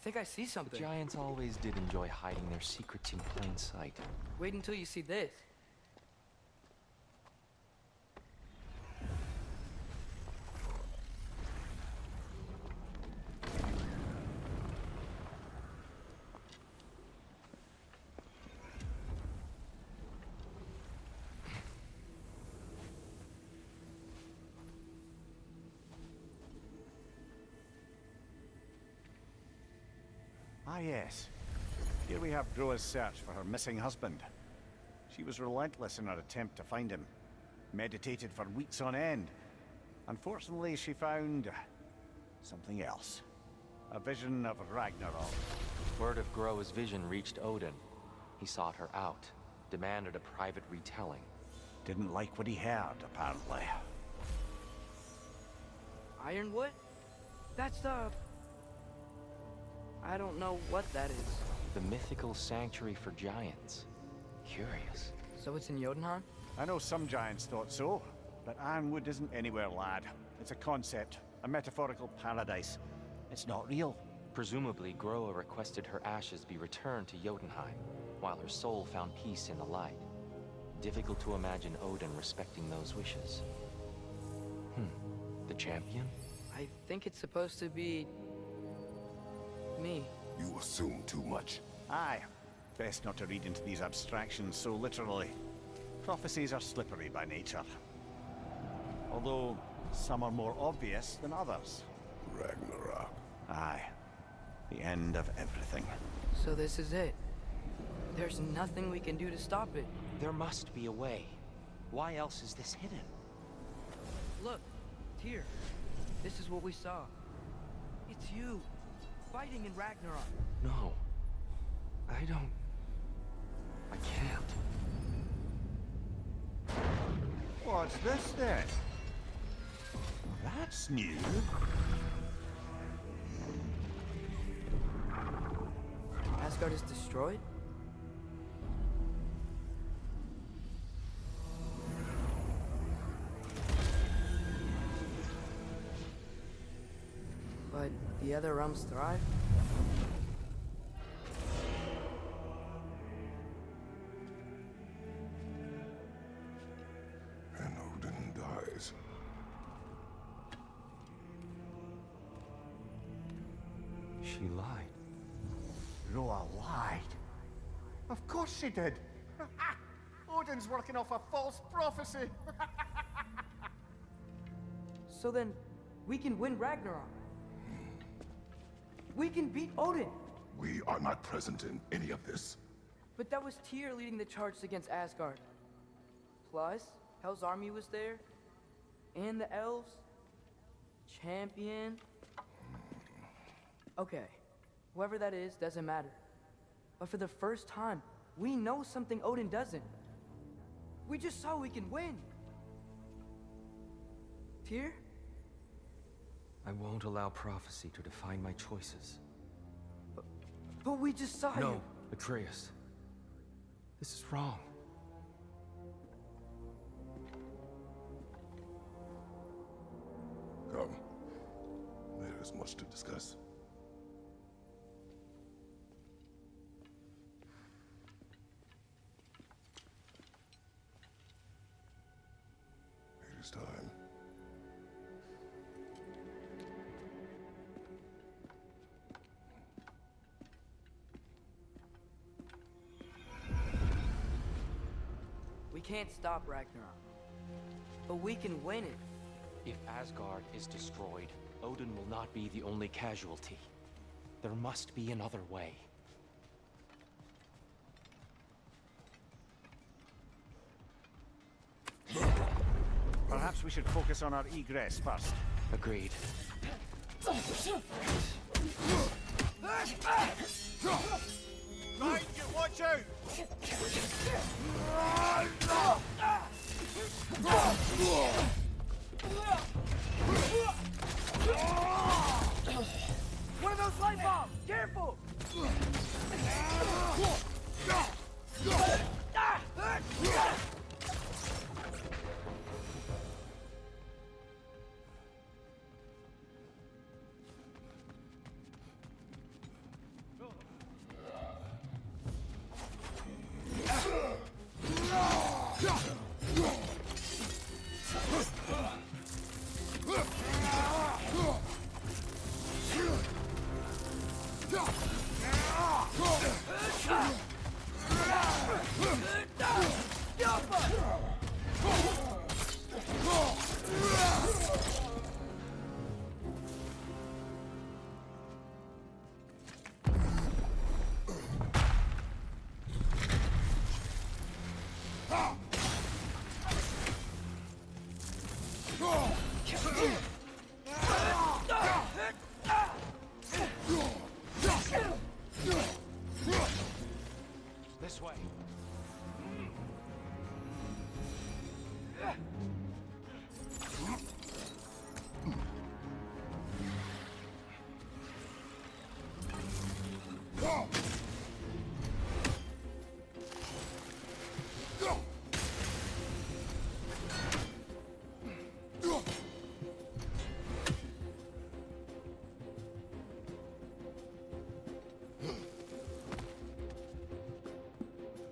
think I see something. Giants always did enjoy hiding their secrets in plain sight. Wait until you see this. Ah, yes. Here we have Groa's search for her missing husband. She was relentless in her attempt to find him. Meditated for weeks on end. Unfortunately, she found something else. A vision of Ragnarok. Word of Groa's vision reached Odin. He sought her out, demanded a private retelling. Didn't like what he heard, apparently. Ironwood? That's the... I don't know what that is. The mythical sanctuary for giants. Curious. So it's in Jotunheim? I know some giants thought so, but Ironwood isn't anywhere, lad. It's a concept, a metaphorical paradise. It's not real. Presumably, Groa requested her ashes be returned to Jotunheim, while her soul found peace in the light. Difficult to imagine Odin respecting those wishes. The champion? I think it's supposed to be... me. You assume too much. Aye. Best not to read into these abstractions so literally. Prophecies are slippery by nature. Although, some are more obvious than others. Ragnarok. Aye. The end of everything. So this is it. There's nothing we can do to stop it. There must be a way. Why else is this hidden? Look, Tyr. This is what we saw. It's you, fighting in Ragnarok. No. I can't. What's this then? That's new. Asgard is destroyed? But the other realms thrive? And Odin dies. She lied. Groa lied. Of course she did. Odin's working off a false prophecy. So then, we can win Ragnarok. We can beat Odin. We are not present in any of this. But that was Tyr leading the charge against Asgard. Plus, Hell's army was there. And the elves. Champion. Okay. Whoever that is, doesn't matter. But for the first time, we know something Odin doesn't. We just saw we can win. Tyr? I won't allow prophecy to define my choices. But we just saw No, you. Atreus. This is wrong. Come. There is much to discuss. It is time. We can't stop Ragnarok. But we can win it. If Asgard is destroyed, Odin will not be the only casualty. There must be another way. Perhaps we should focus on our egress first. Agreed. Right, watch out! One of those light bombs! Careful! This way.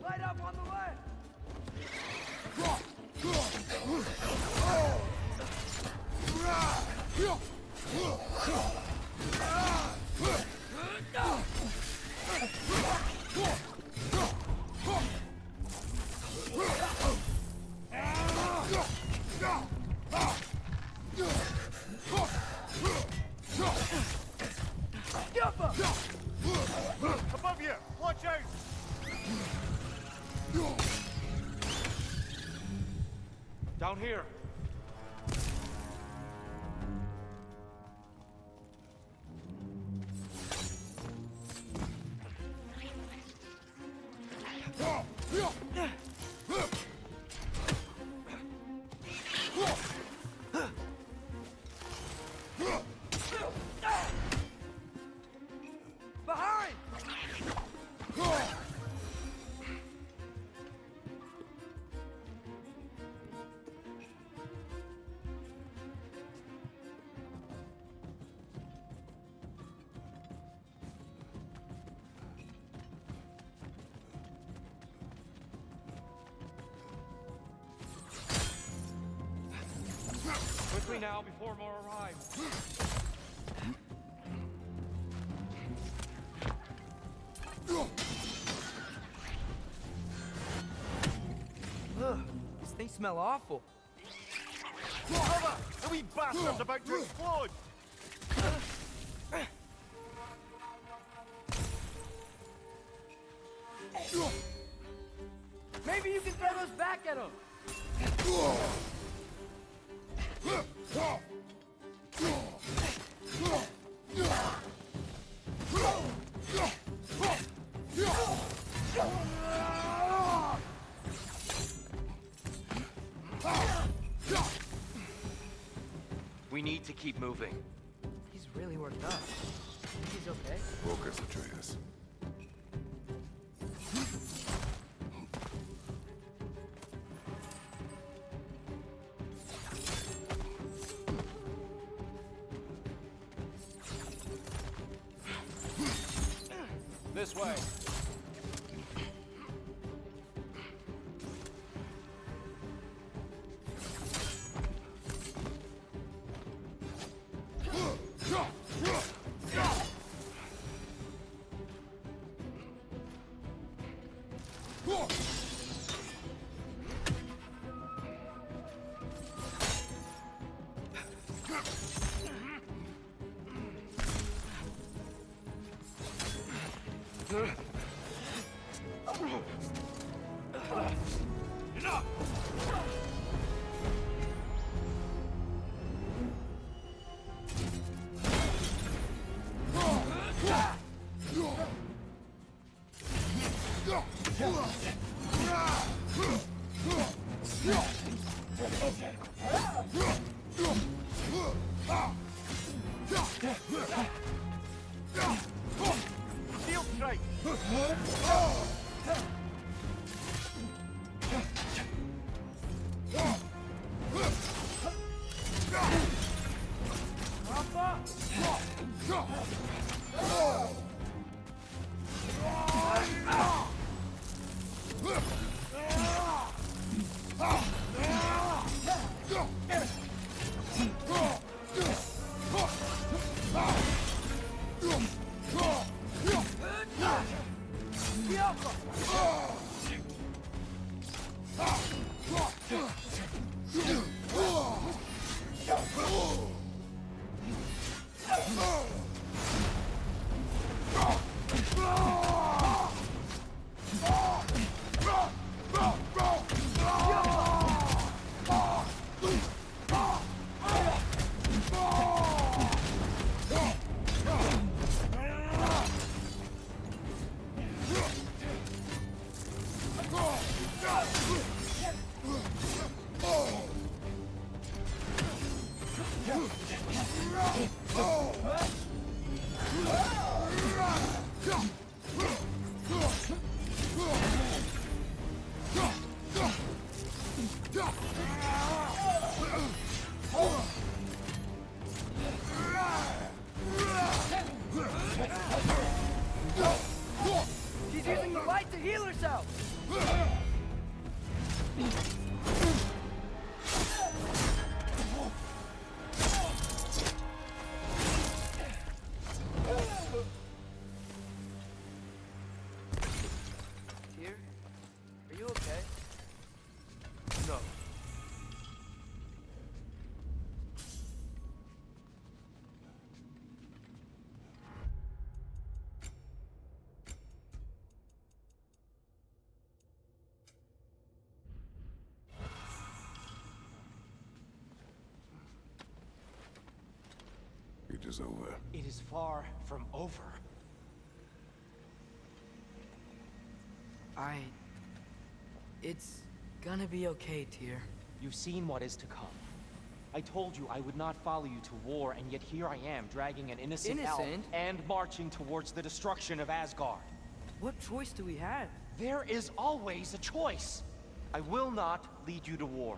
Light up on the left! Above you! Watch out! Down here. Behind! Quickly now before more arrive. Ugh, these things smell awful. Cover! The wee bastard's about to explode! Maybe you can throw those back at him! We need to keep moving. He's really worked up. He's okay. Focus, Atreus. This way. Steel strike! conflict is over. It is far from over. It's gonna be okay, Tyr. You've seen what is to come. I told you I would not follow you to war, and yet here I am, dragging an innocent elf Innocent? and marching towards the destruction of Asgard. What choice do we have? There is always a choice. I will not lead you to war.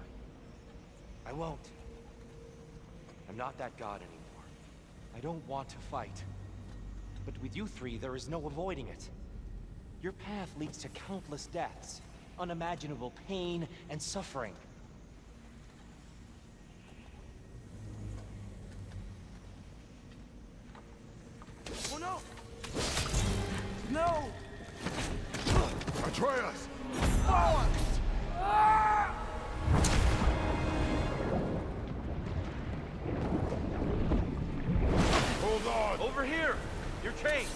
I won't. I'm not that god anymore. I don't want to fight. But with you three, there is no avoiding it. Your path leads to countless deaths, unimaginable pain and suffering. Oh no! No! Atreus! Hold on! Over here! You're changed!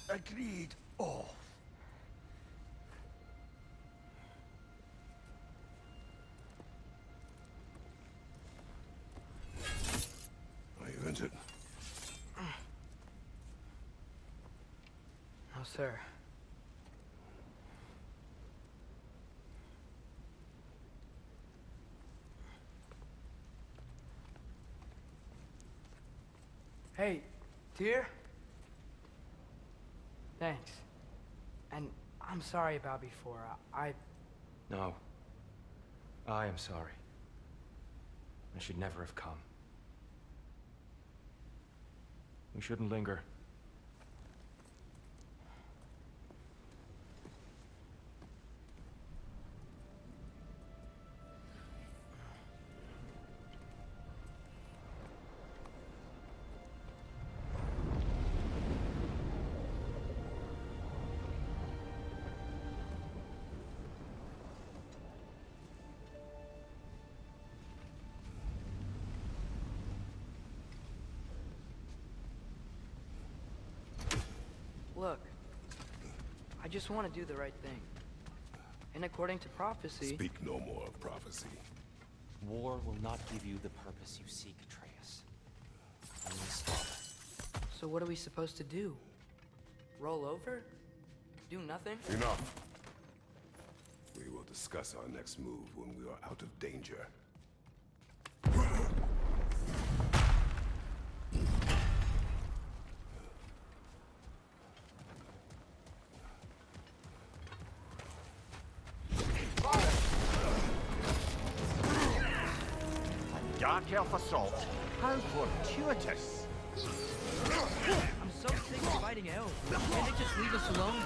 Agreed. Oh. Are you into it? No, sir. Hey, Tyr? Thanks. And I'm sorry about before. No. I am sorry. I should never have come. We shouldn't linger. Look, I just want to do the right thing. And according to prophecy... Speak no more of prophecy. War will not give you the purpose you seek, Atreus. Only slaughter. So what are we supposed to do? Roll over? Do nothing? Enough. We will discuss our next move when we are out of danger. Dark Elf assault. How fortuitous. I'm so sick of fighting elves. Can't they just leave us alone?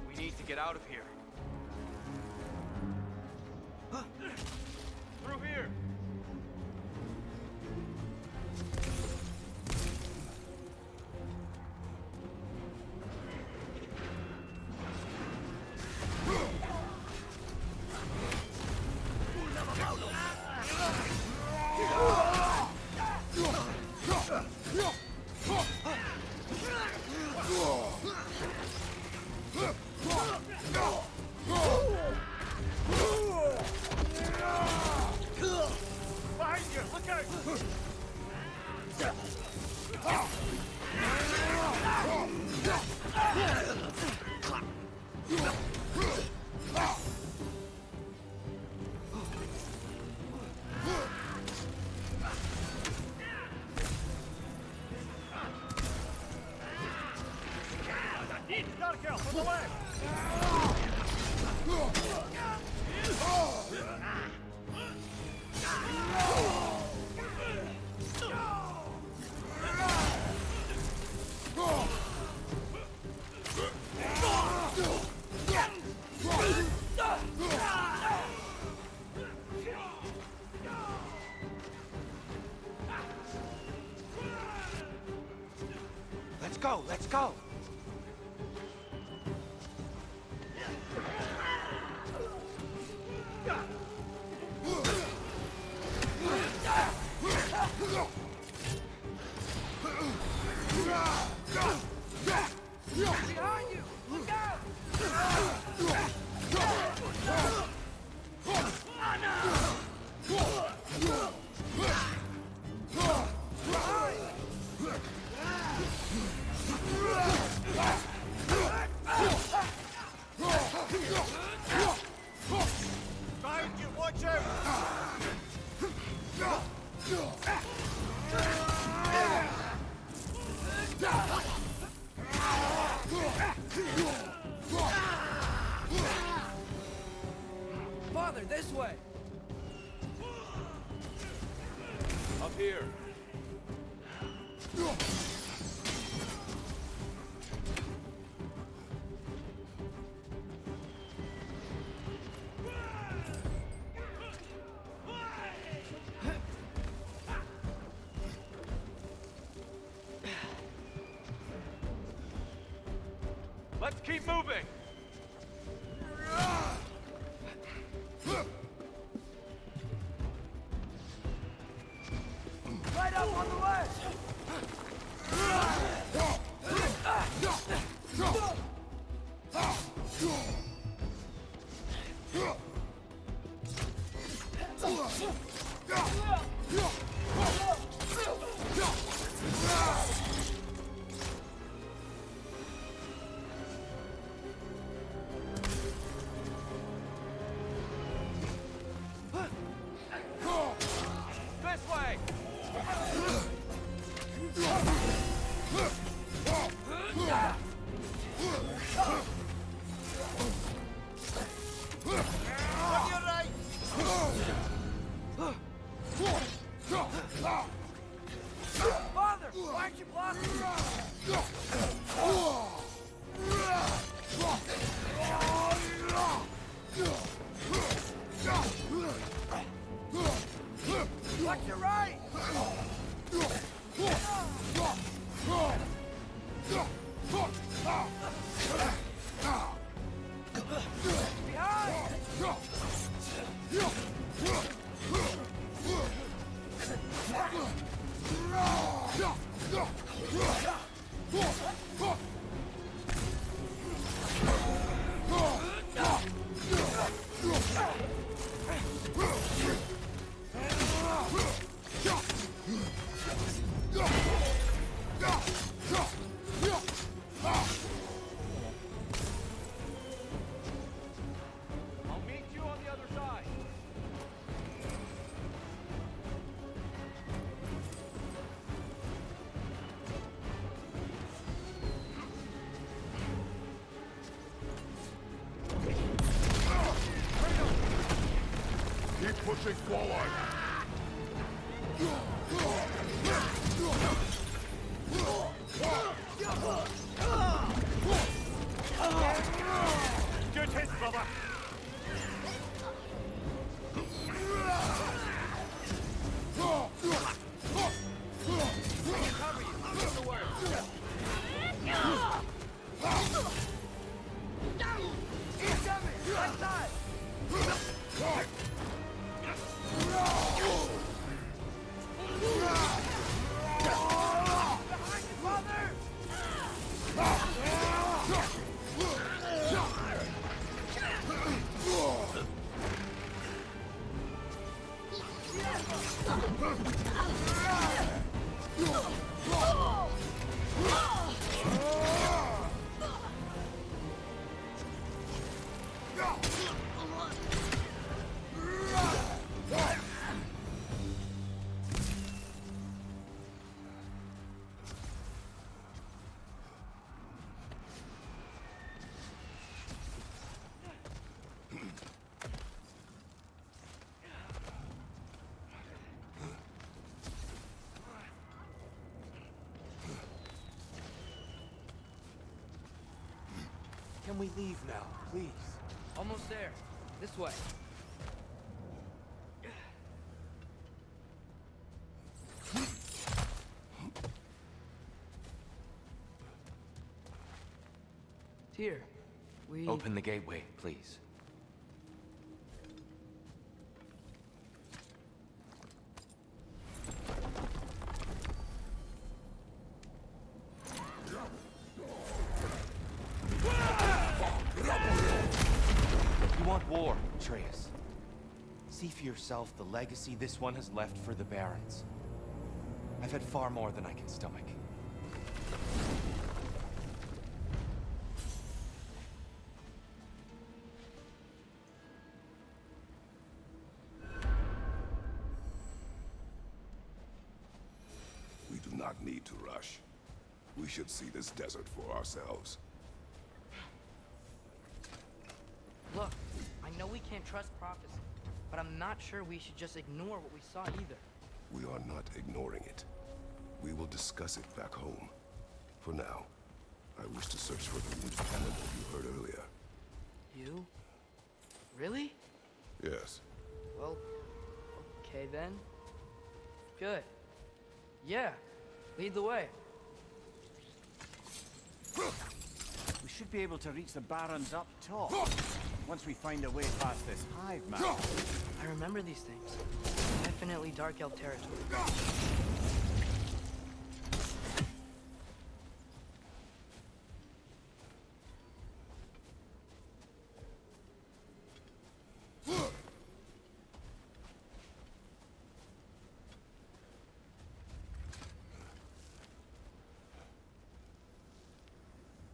We need to get out of here. Through here! Dark Elf on the left! Let's go, let's go! Behind you! Look out! Behind you, watch out! Father, this way! Up here. Let's keep moving. Right up on the left! This way. On your right! Father, why aren't you blocking? Watch your right! Behind! I'll meet you on the other side. Keep pushing forward. Good hit, brother! Incoming! Right side! Behind you, father! Can we leave now, please? Almost there. This way. Tyr, we... Open the gateway, please. You want war, Atreus. See for yourself the legacy this one has left for the Barons. I've had far more than I can stomach. We do not need to rush. We should see this desert for ourselves. Look, I know we can't trust prophecy, but I'm not sure we should just ignore what we saw either. We are not ignoring it. We will discuss it back home. For now, I wish to search for the wounded cannibal you heard earlier. You? Really? Yes. Well, okay then. Good. Yeah, lead the way. We should be able to reach the Barons up top. Once we find a way past this hive map. I remember these things. Definitely Dark Elf territory.